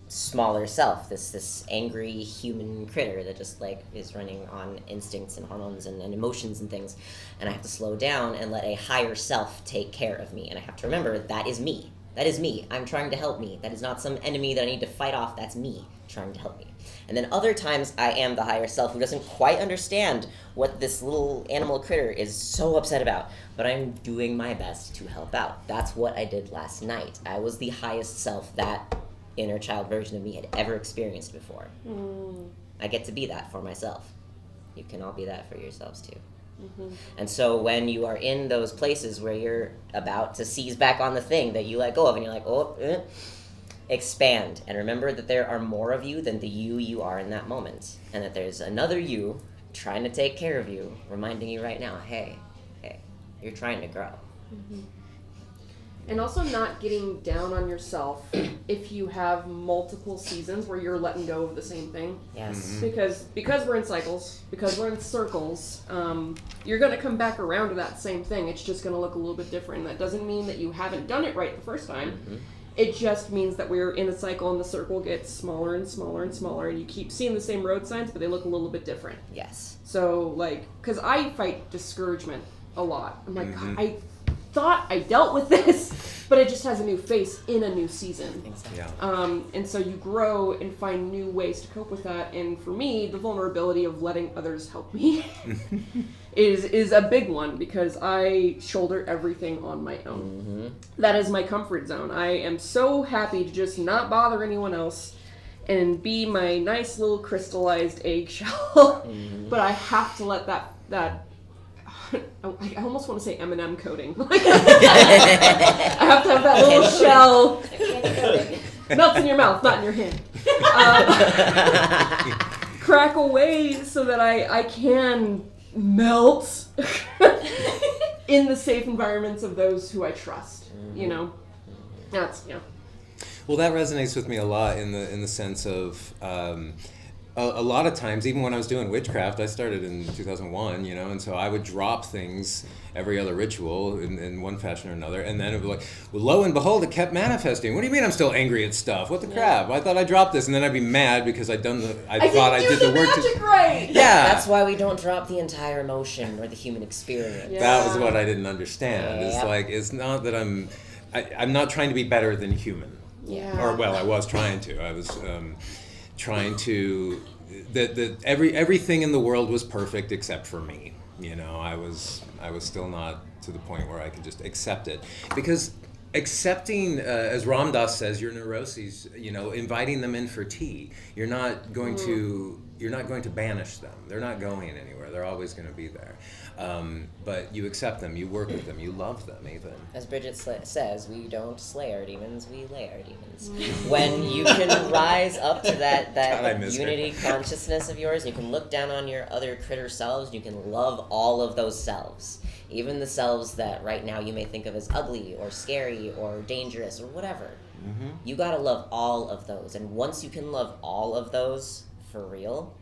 Speaker 5: smaller self, this angry human critter that just like is running on instincts and hormones and emotions and things, and I have to slow down and let a higher self take care of me, and I have to remember that is me. That is me. I'm trying to help me. That is not some enemy that I need to fight off. That's me trying to help me. And then other times I am the higher self who doesn't quite understand what this little animal critter is so upset about, but I'm doing my best to help out. That's what I did last night. I was the highest self that inner child version of me had ever experienced before. I get to be that for myself. You can all be that for yourselves too. And so when you are in those places where you're about to seize back on the thing that you let go of, and you're like, expand, and remember that there are more of you than the you are in that moment, and that there's another you trying to take care of you, reminding you right now, hey, you're trying to grow.
Speaker 3: And also not getting down on yourself if you have multiple seasons where you're letting go of the same thing.
Speaker 5: Yes.
Speaker 3: Because we're in cycles, because we're in circles, you're going to come back around to that same thing. It's just going to look a little bit different. That doesn't mean that you haven't done it right the first time. It just means that we're in a cycle and the circle gets smaller and smaller and smaller, and you keep seeing the same road signs, but they look a little bit different.
Speaker 5: Yes.
Speaker 3: So, like, because I fight discouragement a lot. I'm like, God, I thought I dealt with this, but it just has a new face in a new season.
Speaker 5: Exactly.
Speaker 4: Yeah.
Speaker 3: And so you grow and find new ways to cope with that. And for me, the vulnerability of letting others help me is a big one, because I shoulder everything on my own. That is my comfort zone. I am so happy to just not bother anyone else and be my nice little crystallized eggshell. But I have to let that I almost want to say M&M coating. I have to have that little shell. Melts in your mouth, not in your hand. Crack away so that I can melt in the safe environments of those who I trust. You know, that's
Speaker 4: Well, that resonates with me a lot in the sense of a lot of times, even when I was doing witchcraft, I started in 2001, you know, and so I would drop things every other ritual in one fashion or another, and then it would be like, well, lo and behold, it kept manifesting. What do you mean I'm still angry at stuff? What the crap? I thought I dropped this, and then I'd be mad because I thought I did the work.
Speaker 3: Right.
Speaker 4: Yeah.
Speaker 5: That's why we don't drop the entire emotion or the human experience.
Speaker 3: Yeah.
Speaker 4: That was what I didn't understand. It's
Speaker 5: Yep.
Speaker 4: like, it's not that I'm not trying to be better than human.
Speaker 3: Yeah.
Speaker 4: Or, well, I was trying to. I was trying to, that everything in the world was perfect except for me. You know, I was still not to the point where I could just accept it, because accepting, as Ram Dass says, your neuroses, you know, inviting them in for tea, you're not going to banish them. They're not going anywhere. They're always going to be there. But you accept them, you work with them, you love them even.
Speaker 5: As Bridget says, we don't slay our demons, we lay our demons. When you can rise up to that
Speaker 4: God, I miss her.
Speaker 5: unity consciousness of yours, you can look down on your other critter selves, you can love all of those selves. Even the selves that right now you may think of as ugly or scary or dangerous or whatever. You gotta love all of those. And once you can love all of those for real,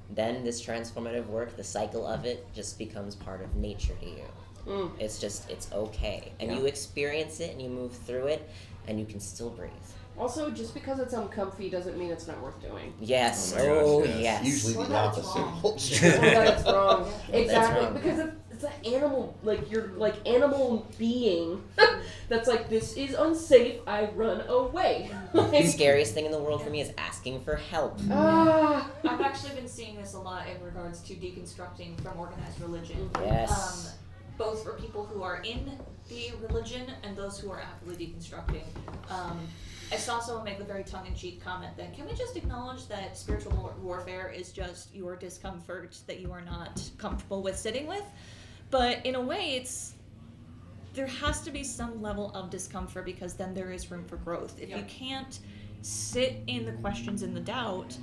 Speaker 5: then this transformative work, the cycle of it, just becomes part of nature to you. It's okay. And you experience it and you move through it and you can still breathe.
Speaker 3: Also, just because it's uncomfy doesn't mean it's not worth doing.
Speaker 5: Yes.
Speaker 4: Oh my gosh,
Speaker 5: yes.
Speaker 7: Usually
Speaker 3: Well,
Speaker 7: the
Speaker 3: that's
Speaker 7: opposite
Speaker 3: wrong.
Speaker 7: holds
Speaker 3: Or
Speaker 7: true.
Speaker 3: that it's wrong. Exactly.
Speaker 5: wrong.
Speaker 3: Because it's an animal, like, you're like animal being that's like, this is unsafe, I run away.
Speaker 5: The scariest thing in the world for me is asking for help.
Speaker 9: I've actually been seeing this a lot in regards to deconstructing from organized religion.
Speaker 5: Yes.
Speaker 9: Both for people who are in the religion and those who are actively deconstructing. I saw someone make the very tongue-in-cheek comment then, can we just acknowledge that spiritual warfare is just your discomfort that you are not comfortable with sitting with? But in a way, there has to be some level of discomfort, because then there is room for growth. If you can't sit in the questions, in the doubt,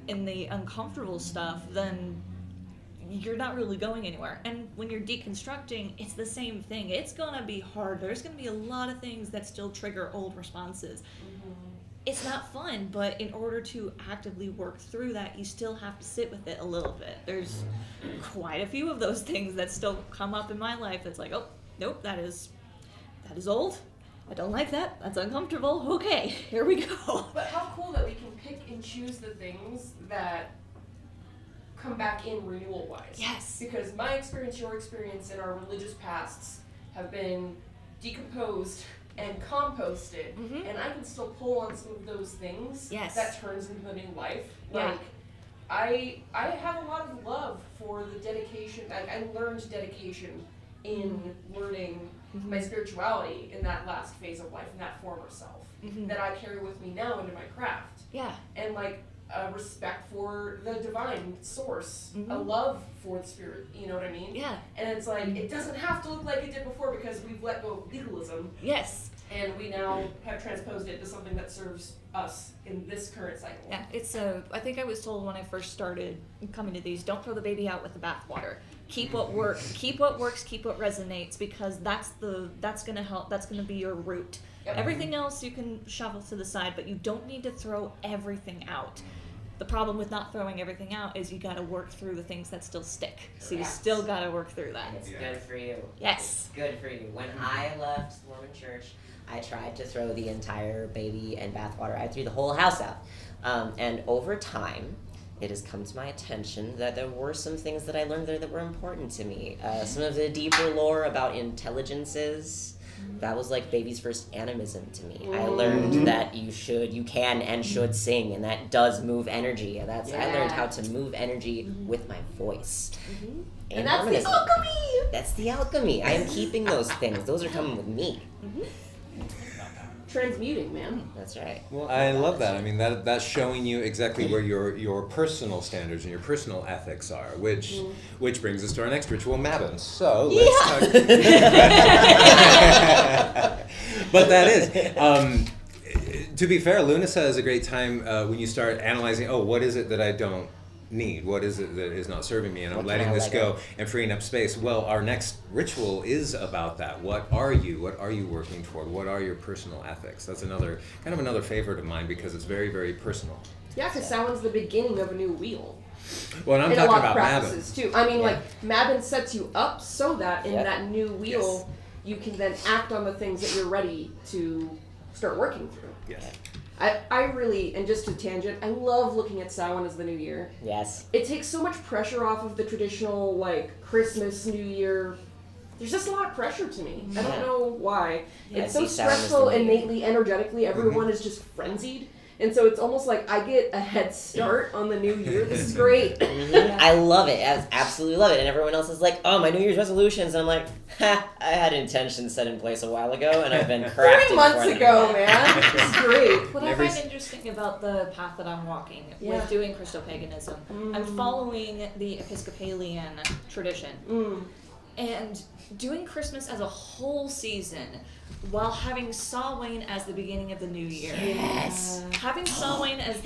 Speaker 9: in the uncomfortable stuff, then you're not really going anywhere. And when you're deconstructing, it's the same thing. It's gonna be hard. There's gonna be a lot of things that still trigger old responses. It's not fun, but in order to actively work through that, you still have to sit with it a little bit. There's quite a few of those things that still come up in my life that's like, oh, nope, that is old. I don't like that. That's uncomfortable. Okay, here we go.
Speaker 3: But how cool that we can pick and choose the things that come back in renewal wise.
Speaker 9: Yes.
Speaker 3: Because my experience, your experience, and our religious pasts have been decomposed and composted, and I can still pull on some of those things that turns into the new life. Like, I have a lot of love for the dedication. I learned dedication in learning my spirituality in that last phase of life, in that former self, that I carry with me now into my craft.
Speaker 9: Yeah.
Speaker 3: And like, a respect for the divine source, a love for the spirit, you know what I mean?
Speaker 9: Yeah.
Speaker 3: And it's like, it doesn't have to look like it did before, because we've let go of legalism.
Speaker 9: Yes.
Speaker 3: And we now have transposed it to something that serves us in this current cycle.
Speaker 9: Yeah, I think I was told when I first started coming to these, don't throw the baby out with the bathwater. Keep what works, keep what resonates, because that's gonna help, that's gonna be your root.
Speaker 3: Yep.
Speaker 9: Everything else you can shovel to the side, but you don't need to throw everything out. The problem with not throwing everything out is you gotta work through the things that still stick. So you still gotta work through that.
Speaker 5: It's good for you.
Speaker 9: Yes.
Speaker 5: It's good for you. When I left the Mormon church, I tried to throw the entire baby and bathwater. I threw the whole house out. And over time, it has come to my attention that there were some things that I learned there that were important to me. Some of the deeper lore about intelligences. That was like baby's first animism to me. I learned that you can and should sing, and that does move energy. I learned how to move energy with my voice.
Speaker 3: And that's the alchemy!
Speaker 5: That's the alchemy. I am keeping those things. Those are coming with me.
Speaker 3: Transmuting, man.
Speaker 5: That's right.
Speaker 4: Well, I love that. I mean, that's showing you exactly where your personal standards and your personal ethics are, which brings us to our next ritual, Mabbins. So let's talk. But that is, to be fair, Lughnasadh is a great time when you start analyzing. Oh, what is it that I don't need? What is it that is not serving me? And I'm letting this go and freeing up space. Well, our next ritual is about that. What are you working toward? What are your personal ethics? That's another favorite of mine, because it's very, very personal.
Speaker 3: Yeah, because Samhain's the beginning of a new wheel.
Speaker 4: Well, and I'm
Speaker 3: in
Speaker 4: talking
Speaker 3: a lot
Speaker 4: about
Speaker 3: of practices
Speaker 4: Mabbin.
Speaker 3: too. I mean, like, Mabbin sets you up so that in that new wheel, you can then act on the things that you're ready to start working through.
Speaker 4: Yes.
Speaker 3: I really, and just a tangent, I love looking at Samhain as the new year.
Speaker 5: Yes.
Speaker 3: It takes so much pressure off of the traditional, like, Christmas, New Year. There's just a lot of pressure to me. I don't know why. It's so stressful, innately, energetically. Everyone is just frenzied. And so it's almost like I get a head start on the new year. This is great.
Speaker 5: I love it. I absolutely love it. And everyone else is like, oh, my New Year's resolutions. And I'm like, ha, I had intentions set in place a while ago, and I've been crafting
Speaker 3: 3 months ago, man. This is great.
Speaker 9: What I find interesting about the path that I'm walking with doing Christo-paganism, I'm following the Episcopalian tradition. And doing Christmas as a whole season while having Samhain as the beginning of the new year.
Speaker 5: Yes.
Speaker 9: Having Samhain as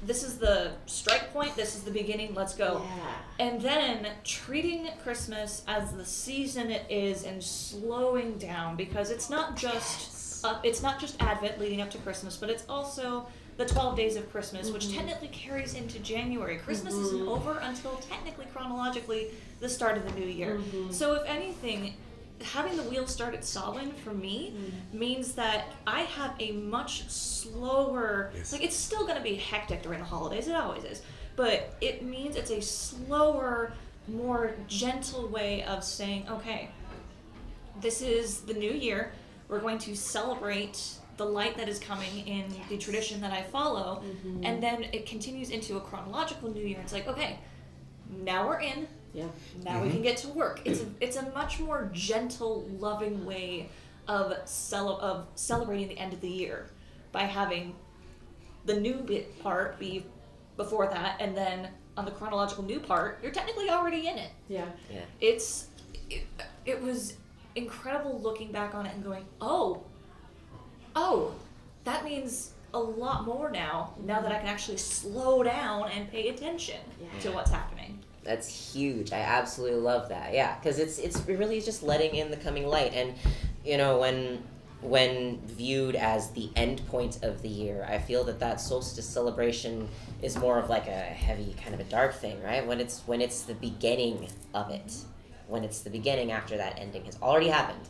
Speaker 9: this is the strike point, this is the beginning, let's go.
Speaker 3: Yeah.
Speaker 9: And then treating Christmas as the season it is and slowing down, because it's not just Advent leading up to Christmas, but it's also the 12 days of Christmas, which technically carries into January. Christmas isn't over until technically chronologically the start of the new year. So if anything, having the wheel start at Samhain for me means that I have a much slower, like, it's still going to be hectic during the holidays, it always is, but it means it's a slower more gentle way of saying, okay, this is the new year. We're going to celebrate the light that is coming in the tradition that I follow. And then it continues into a chronological new year. It's like, okay, now we're in.
Speaker 3: Yeah.
Speaker 9: Now we can get to work. It's a much more gentle, loving way of celebrating the end of the year by having the new bit part be before that, and then on the chronological new part, you're technically already in it.
Speaker 3: Yeah.
Speaker 9: It was incredible looking back on it and going, oh, that means a lot more now that I can actually slow down and pay attention to what's happening.
Speaker 5: That's huge. I absolutely love that. Yeah, because it really is just letting in the coming light. And you know, when viewed as the end point of the year, I feel that solstice celebration is more of like a heavy kind of a dark thing, right? When it's the beginning of it, when it's the beginning after that ending has already happened,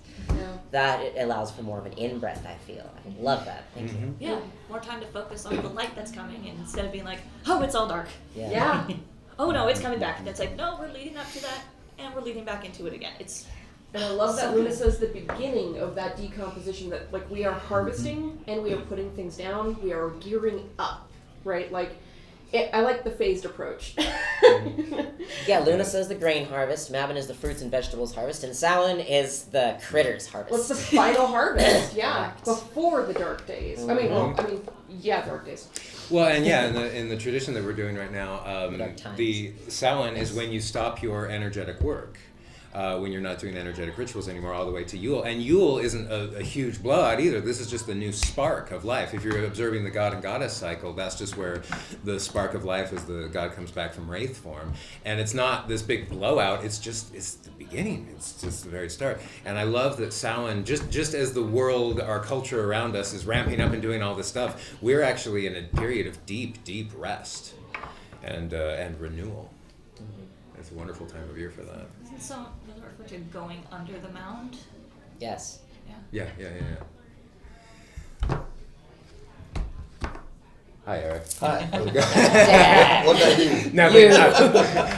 Speaker 5: that it allows for more of an in-breath, I feel. I love that. Thank you.
Speaker 9: Yeah, more time to focus on the light that's coming, and instead of being like, oh, it's all dark.
Speaker 3: Yeah.
Speaker 9: Oh no, it's coming back. And it's like, no, we're leading up to that, and we're leading back into it again.
Speaker 3: And I love that Luna says the beginning of that decomposition, that like we are harvesting and we are putting things down, we are gearing up, right? Like, I like the phased approach.
Speaker 5: Yeah, Luna says the grain harvest, Mabon is the fruits and vegetables harvest, and Samhain is the critters harvest.
Speaker 3: What's the final harvest? Yeah,
Speaker 5: Correct.
Speaker 3: before the dark days. Dark days.
Speaker 4: Well, and yeah, in the tradition that we're doing right now,
Speaker 5: Dark times.
Speaker 4: the Samhain is when you stop your energetic work. When you're not doing energetic rituals anymore, all the way to Yule. And Yule isn't a huge blowout either. This is just the new spark of life. If you're observing the god and goddess cycle, that's just where the spark of life as the god comes back from wraith form. And it's not this big blowout, it's the beginning. It's just the very start. And I love that Samhain, just as the world, our culture around us is ramping up and doing all this stuff, we're actually in a period of deep, deep rest and renewal. It's a wonderful time of year for that.
Speaker 9: Isn't some refer to going under the mound?
Speaker 5: Yes.
Speaker 4: Yeah. Hi, Eric.
Speaker 7: Hi.
Speaker 5: Yeah.
Speaker 7: What did I do?
Speaker 4: No,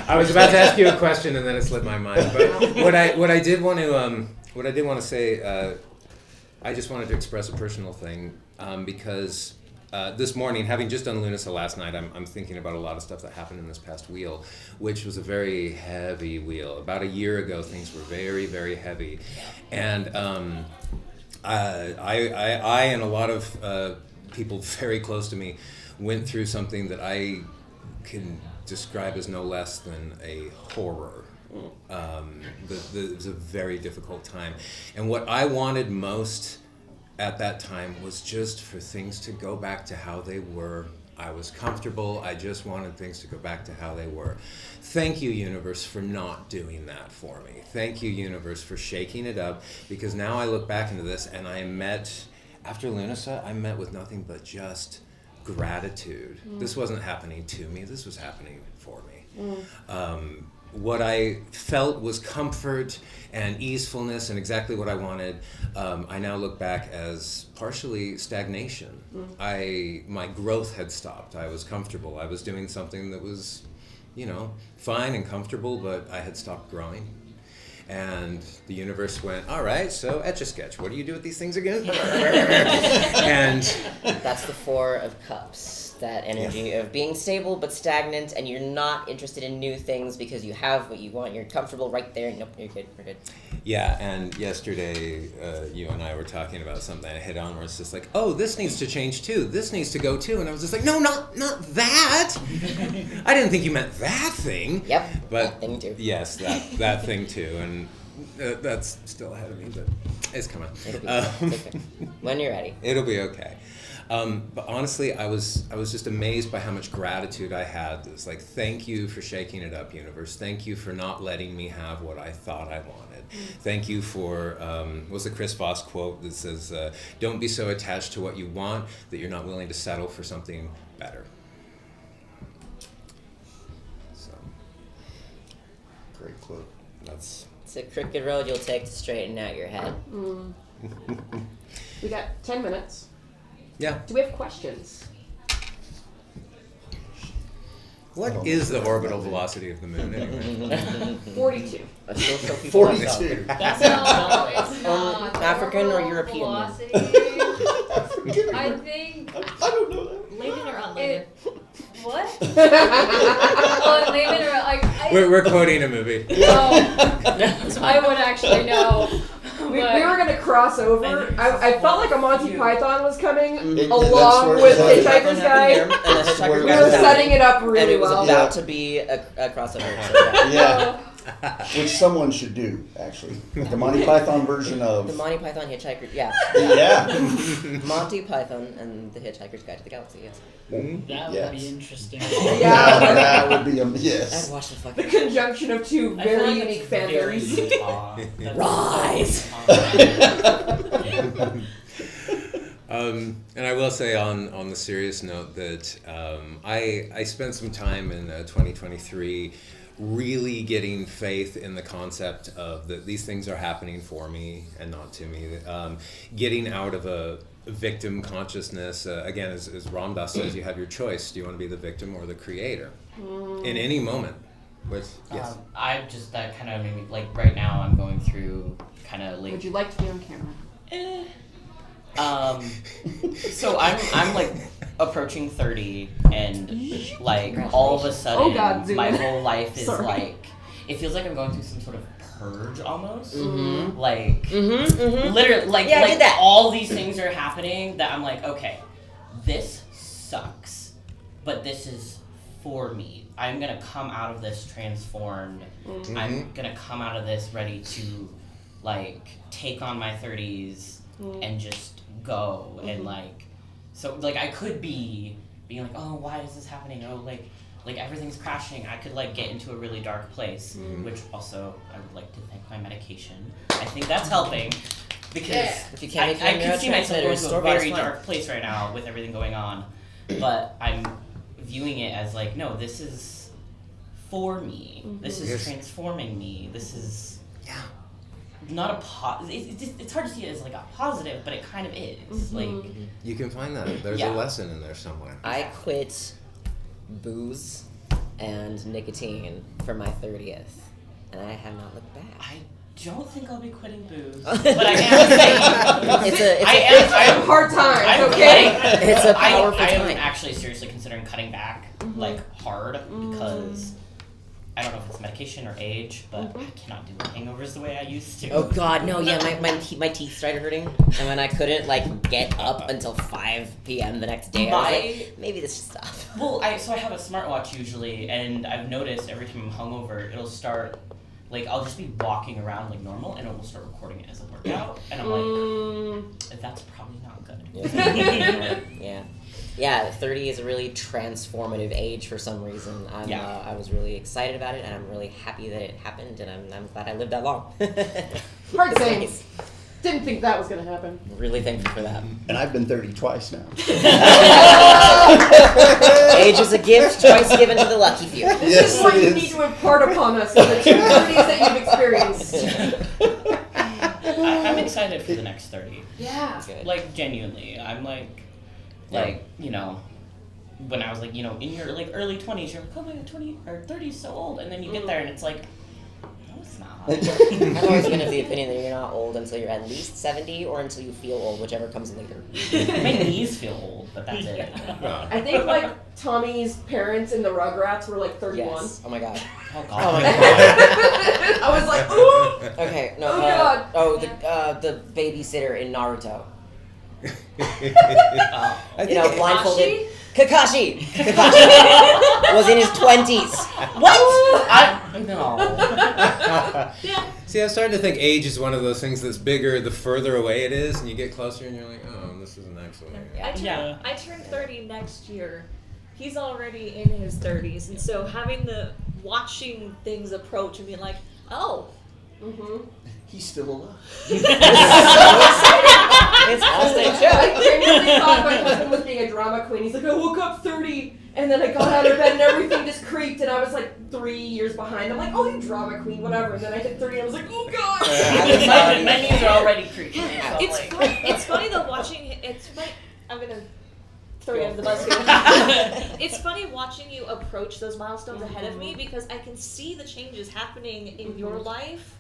Speaker 4: I was about to ask you a question and then it slipped my mind. But what I did want to say, I just wanted to express a personal thing because this morning, having just done Lughnasadh last night, I'm thinking about a lot of stuff that happened in this past wheel, which was a very heavy wheel. About a year ago, things were very, very heavy, and I and a lot of people very close to me went through something that I can describe as no less than a horror. It was a very difficult time, and what I wanted most at that time was just for things to go back to how they were. I was comfortable. I just wanted things to go back to how they were. Thank you, universe, for not doing that for me. Thank you, universe, for shaking it up, because now I look back into this and after Lughnasadh, I met with nothing but just gratitude. This wasn't happening to me. This was happening for me. What I felt was comfort and easefulness and exactly what I wanted. I now look back as partially stagnation. My growth had stopped. I was comfortable. I was doing something that was, fine and comfortable, but I had stopped growing. And the universe went, all right, so Etch-a-Sketch, what do you do with these things again? And
Speaker 5: That's the Four of Cups. That energy of being stable but stagnant, and you're not interested in new things because you have what you want. You're comfortable right there. Nope, you're good. We're good.
Speaker 4: yeah, and yesterday you and I were talking about something I hit on where it's just like, oh, this needs to change too. This needs to go too. And I was just like, no, not that. I didn't think you meant that thing.
Speaker 5: Yep,
Speaker 4: But
Speaker 5: that thing too.
Speaker 4: yes, that thing too. And that's still ahead of me, but it's coming.
Speaker 5: It'll be okay. When you're ready.
Speaker 4: It'll be okay. But honestly, I was just amazed by how much gratitude I had. It's like, thank you for shaking it up, universe. Thank you for not letting me have what I thought I wanted. Thank you for, what's the Chris Voss quote that says, don't be so attached to what you want that you're not willing to settle for something better. So,
Speaker 7: Great quote.
Speaker 4: that's...
Speaker 5: It's a crooked road you'll take to straighten out your head.
Speaker 3: We got 10 minutes.
Speaker 4: Yeah.
Speaker 3: Do we have questions?
Speaker 4: What is the orbital velocity of the moon anyway?
Speaker 3: 42.
Speaker 5: I still show people myself.
Speaker 7: 42.
Speaker 6: That's
Speaker 8: No,
Speaker 6: not
Speaker 8: it's not.
Speaker 5: African or
Speaker 8: Orbital
Speaker 5: European?
Speaker 8: velocity. I think.
Speaker 7: I don't know that.
Speaker 9: Layman or unlayman?
Speaker 8: What? Oh, layman or like.
Speaker 4: We're quoting a movie.
Speaker 8: No, I would actually know.
Speaker 3: We
Speaker 8: but-
Speaker 3: were gonna cross over. I felt like a Monty Python was coming
Speaker 7: That's
Speaker 3: along
Speaker 7: where-
Speaker 3: with
Speaker 7: that's
Speaker 3: Hitchhiker's Guide.
Speaker 5: And the Hitchhiker's
Speaker 7: where
Speaker 3: We
Speaker 5: Guide
Speaker 3: were
Speaker 5: was
Speaker 3: setting it up
Speaker 5: and
Speaker 3: really
Speaker 5: it was
Speaker 3: well.
Speaker 5: about to be a crossover. So
Speaker 7: Yeah. Which someone should do, actually. The Monty Python version
Speaker 5: the
Speaker 7: of.
Speaker 5: Monty Python Hitchhiker, yeah.
Speaker 7: Yeah.
Speaker 5: Monty Python and the Hitchhiker's Guide to the Galaxy, yes.
Speaker 6: That would
Speaker 7: Yes.
Speaker 6: be interesting.
Speaker 3: Yeah.
Speaker 7: That would be a
Speaker 5: I'd
Speaker 7: yes.
Speaker 5: watch the
Speaker 3: The
Speaker 5: fucking
Speaker 3: conjunction of two
Speaker 6: I feel
Speaker 3: very
Speaker 6: like
Speaker 3: unique
Speaker 6: it's
Speaker 3: fan
Speaker 6: very
Speaker 3: theories.
Speaker 6: Utah. That's
Speaker 5: Rise.
Speaker 4: And I will say on the serious note that I spent some time in 2023 really getting faith in the concept of that these things are happening for me and not to me. Getting out of a victim consciousness. Again, as Ram Dass says, you have your choice. Do you want to be the victim or the creator? In any moment. Yes.
Speaker 6: I just, that kind of made me, like, right now I'm going through kind of like.
Speaker 3: Would you like to be on camera?
Speaker 6: So I'm like approaching 30 and like all of a sudden
Speaker 3: Oh God, zoom
Speaker 6: my
Speaker 3: in.
Speaker 6: whole life is
Speaker 3: Sorry.
Speaker 6: like, it feels like I'm going through some sort of purge almost.
Speaker 5: Mm-hmm.
Speaker 6: Like
Speaker 5: Mm-hmm.
Speaker 6: literally like,
Speaker 5: Yeah, I
Speaker 6: like
Speaker 5: did that.
Speaker 6: all these things are happening that I'm like, okay, this sucks, but this is for me. I'm gonna come out of this transformed. I'm gonna come out of this ready to like take on my 30s and just go and like, so like I could be being like, oh, why is this happening? Oh, like everything's crashing. I could like get into a really dark place, which also I would like to thank my medication. I think that's helping because
Speaker 5: If you can't make
Speaker 6: I
Speaker 5: your
Speaker 6: can see myself going to a
Speaker 5: neurotransmitters,
Speaker 6: very
Speaker 5: fine.
Speaker 6: dark place right now with everything going on, but I'm viewing it as like, no, this is for me. This is
Speaker 4: Yes.
Speaker 6: transforming me. This is not a it's hard to see it as like a positive, but it kind of is. Like,
Speaker 4: You can find that. There's
Speaker 6: Yeah.
Speaker 4: a lesson in there somewhere.
Speaker 5: I quit booze and nicotine for my 30th, and I have not looked back.
Speaker 6: I don't think I'll be quitting booze, but I am saying
Speaker 5: It's
Speaker 6: I'm
Speaker 3: Hard times,
Speaker 6: I'm
Speaker 3: okay?
Speaker 6: cutting-
Speaker 5: It's a powerful
Speaker 6: I am
Speaker 5: time.
Speaker 6: actually seriously considering cutting back like hard because I don't know if it's medication or age, but I cannot do hangovers the way I used to.
Speaker 5: Oh God, no! Yeah, my teeth started hurting, and when I couldn't like get up until 5 p.m. the next day, I was like, maybe this should stop.
Speaker 6: Well, I have a smartwatch usually, and I've noticed every time I'm hungover, it'll start, like, I'll just be walking around like normal, and it will start recording it as a workout, and I'm like, that's probably not good.
Speaker 5: Yeah, 30 is a really transformative age for some reason. I was really excited about it, and I'm really happy that it happened, and I'm glad I lived that long.
Speaker 3: Hard sayings. Didn't think that was gonna happen.
Speaker 5: Really thankful for that.
Speaker 7: And I've been 30 twice now.
Speaker 5: Age is a gift, twice given to the lucky few.
Speaker 3: This
Speaker 7: Yes,
Speaker 3: is what
Speaker 7: it
Speaker 3: you
Speaker 7: is.
Speaker 3: need to impart upon us in the 2 30s that you've experienced.
Speaker 6: I'm excited for the next 30.
Speaker 3: Yeah.
Speaker 5: Good.
Speaker 6: Like, genuinely. I'm like, you know, when I was like, you know, in your like early 20s, you're like, oh my God, 20 or 30 is so old, and then you get there and it's like, no, it's not.
Speaker 5: I've always been of the opinion that you're not old until you're at least 70 or until you feel old, whichever comes later.
Speaker 6: My knees feel old, but that's it.
Speaker 3: I think like Tommy's parents in the Rugrats were like 31.
Speaker 5: Yes. Oh my God.
Speaker 6: Oh
Speaker 5: Oh my
Speaker 6: God.
Speaker 5: God.
Speaker 3: I was like, ooh.
Speaker 5: Okay, no.
Speaker 3: Oh, God.
Speaker 5: The babysitter in Naruto.
Speaker 4: I
Speaker 5: You
Speaker 4: think
Speaker 5: know, blindfolded.
Speaker 8: Kakashi?
Speaker 5: Kakashi was in his 20s.
Speaker 6: What? No.
Speaker 4: See, I'm starting to think age is one of those things that's bigger the further away it is, and you get closer and you're like, oh, this isn't actually.
Speaker 9: I turned 30 next year. He's already in his 30s, and so having watching things approach and being like, oh,
Speaker 7: He's still alive.
Speaker 5: It's awesome.
Speaker 3: I genuinely thought my husband was being a drama queen. He's like, I woke up 30, and then I got out of bed and everything just creaked, and I was like 3 years behind. I'm like, oh, you drama queen, whatever. And then I hit 30, and I was like, oh God.
Speaker 6: My knees are already creaking. So
Speaker 9: it's
Speaker 6: like,
Speaker 9: funny. It's funny though watching. It's funny. I'm gonna throw you under the bus here. It's funny watching you approach those milestones ahead of me because I can see the changes happening in your life,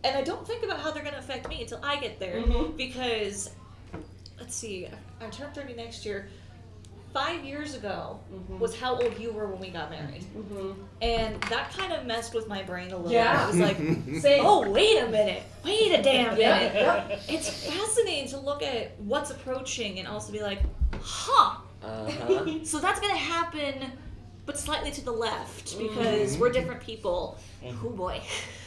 Speaker 9: and I don't think about how they're going to affect me until I get there. Because, let's see, I turn 30 next year. 5 years ago was how old you were when we got married. And that kind of messed with my brain a little bit. I was like, oh, wait a minute. Wait a damn minute. It's fascinating to look at what's approaching and also be like, huh. So that's going to happen, but slightly to the left because we're different people. Oh boy.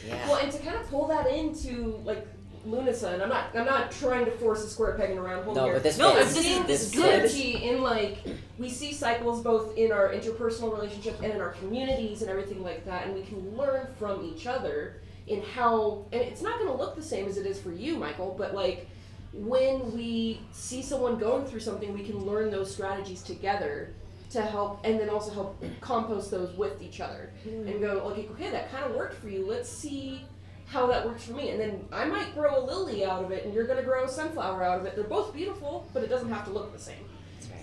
Speaker 5: Yeah.
Speaker 3: Well, and to kind of pull that into, like, Lughnasadh, and I'm not trying to force a square peg in a round hole here.
Speaker 5: But this
Speaker 3: I'm
Speaker 5: fits.
Speaker 3: seeing
Speaker 5: This
Speaker 3: beauty in, like, we see cycles both in our interpersonal relationships and in our communities and everything like that, and we can learn from each other in how, and it's not going to look the same as it is for you, Michael, but, like, when we see someone going through something, we can learn those strategies together to help, and then also help compost those with each other and go, okay, that kind of worked for you. Let's see how that works for me. And then I might grow a lily out of it, and you're going to grow a sunflower out of it. They're both beautiful, but it doesn't have to look the same.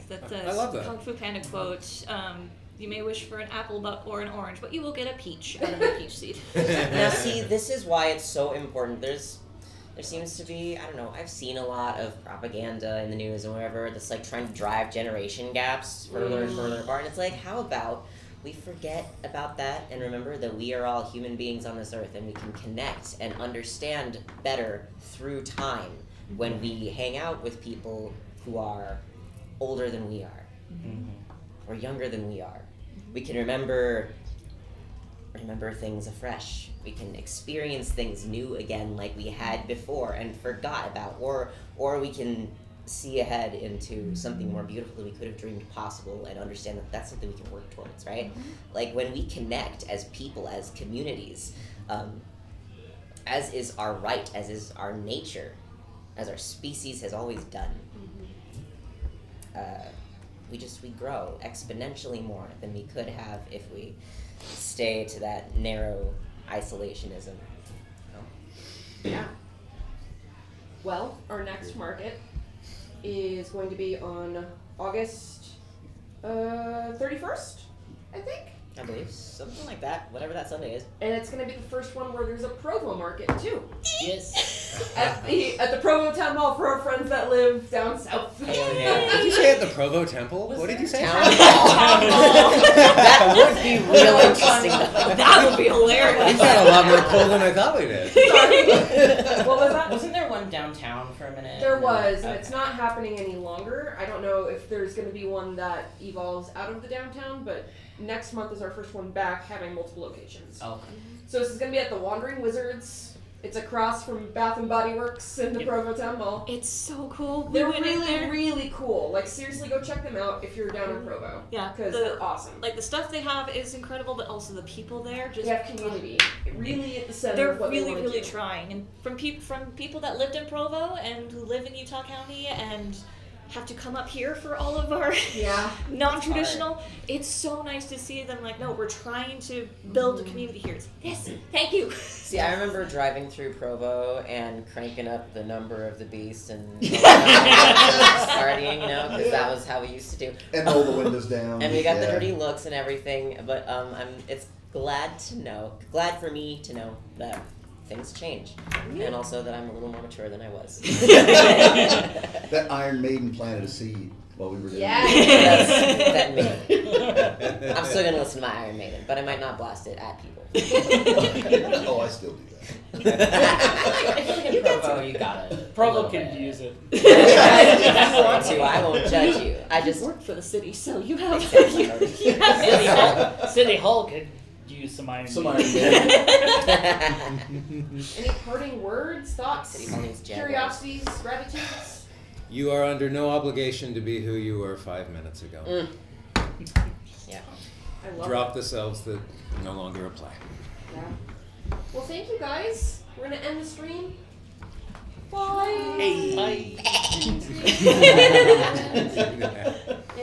Speaker 9: That's
Speaker 4: I love that.
Speaker 9: Kung Fu Panda quote. You may wish for an apple or an orange, but you will get a peach out of a peach seed.
Speaker 5: Now, see, this is why it's so important. There seems to be, I don't know, I've seen a lot of propaganda in the news and whatever that's like trying to drive generation gaps further and further apart. And it's like, how about we forget about that and remember that we are all human beings on this earth and we can connect and understand better through time when we hang out with people who are older than we are or younger than we are. We can remember things afresh. We can experience things new again like we had before and forgot about, or we can see ahead into something more beautiful than we could have dreamed possible and understand that that's something we can work towards, right? Like when we connect as people, as communities, as is our right, as is our nature, as our species has always done, we grow exponentially more than we could have if we stay to that narrow isolationism.
Speaker 3: Yeah. Well, our next market is going to be on August 31st, I think.
Speaker 5: I believe something like that, whatever that Sunday is.
Speaker 3: And it's going to be the first one where there's a Provo market too.
Speaker 6: Yes.
Speaker 3: At the Provo Town Hall for our friends that live down south.
Speaker 4: Did you say at the Provo Temple? What did you say?
Speaker 5: Town Hall. That would be real interesting.
Speaker 9: That would be hilarious.
Speaker 4: We've got a lot more pull than I thought we did.
Speaker 3: Sorry. What was that?
Speaker 6: Wasn't there one downtown for a minute?
Speaker 3: There was, and
Speaker 6: Okay.
Speaker 3: it's not happening any longer. I don't know if there's going to be one that evolves out of the downtown, but next month is our first one back, having multiple locations.
Speaker 6: Okay.
Speaker 3: So this is going to be at the Wandering Wizards. It's across from Bath and Body Works in the
Speaker 6: Yep.
Speaker 3: Provo Town Hall.
Speaker 9: It's so cool.
Speaker 3: They're
Speaker 9: We went in
Speaker 3: really,
Speaker 9: there.
Speaker 3: really cool. Like, seriously, go check them out if you're down in Provo.
Speaker 9: Yeah,
Speaker 3: Because
Speaker 9: the-
Speaker 3: they're awesome.
Speaker 9: Like the stuff they have is incredible, but also the people there just
Speaker 3: They have community. Really at the center
Speaker 9: they're
Speaker 3: of what
Speaker 9: really,
Speaker 3: they want to
Speaker 9: really
Speaker 3: do.
Speaker 9: trying. And from people that lived in Provo and who live in Utah County and have to come up here for all of our
Speaker 3: Yeah.
Speaker 9: non-traditional, it's so nice to see them like, no, we're trying to build a community here. It's, yes, thank you.
Speaker 5: See, I remember driving through Provo and cranking up the number of the beast and partying, because that was how we used to do.
Speaker 7: And roll the windows down.
Speaker 5: And we got the
Speaker 7: Yeah.
Speaker 5: dirty looks and everything, but it's glad for me to know that things change, and also that I'm a little more mature than I was.
Speaker 7: That Iron Maiden planted a seed while we were there.
Speaker 3: Yeah.
Speaker 5: That me. I'm still gonna listen to my Iron Maiden, but I might not blast it at people.
Speaker 7: Oh, I still do that.
Speaker 6: I feel like in Provo, you got it.
Speaker 10: Provo can use it.
Speaker 5: If you want to, I won't judge you. I just
Speaker 9: work for the city, so you have
Speaker 10: City Hall could use some Iron
Speaker 7: Some
Speaker 10: Maiden.
Speaker 7: Iron Maiden.
Speaker 3: Any parting words, thoughts,
Speaker 5: City Hall needs jaguars.
Speaker 3: curiosities, gratitudes?
Speaker 4: You are under no obligation to be who you were 5 minutes ago.
Speaker 5: Yeah.
Speaker 3: I love
Speaker 4: Drop the selves that no longer apply.
Speaker 3: it. Yeah. Well, thank you guys. We're gonna end the stream. Bye.
Speaker 10: Bye.
Speaker 4: Yeah.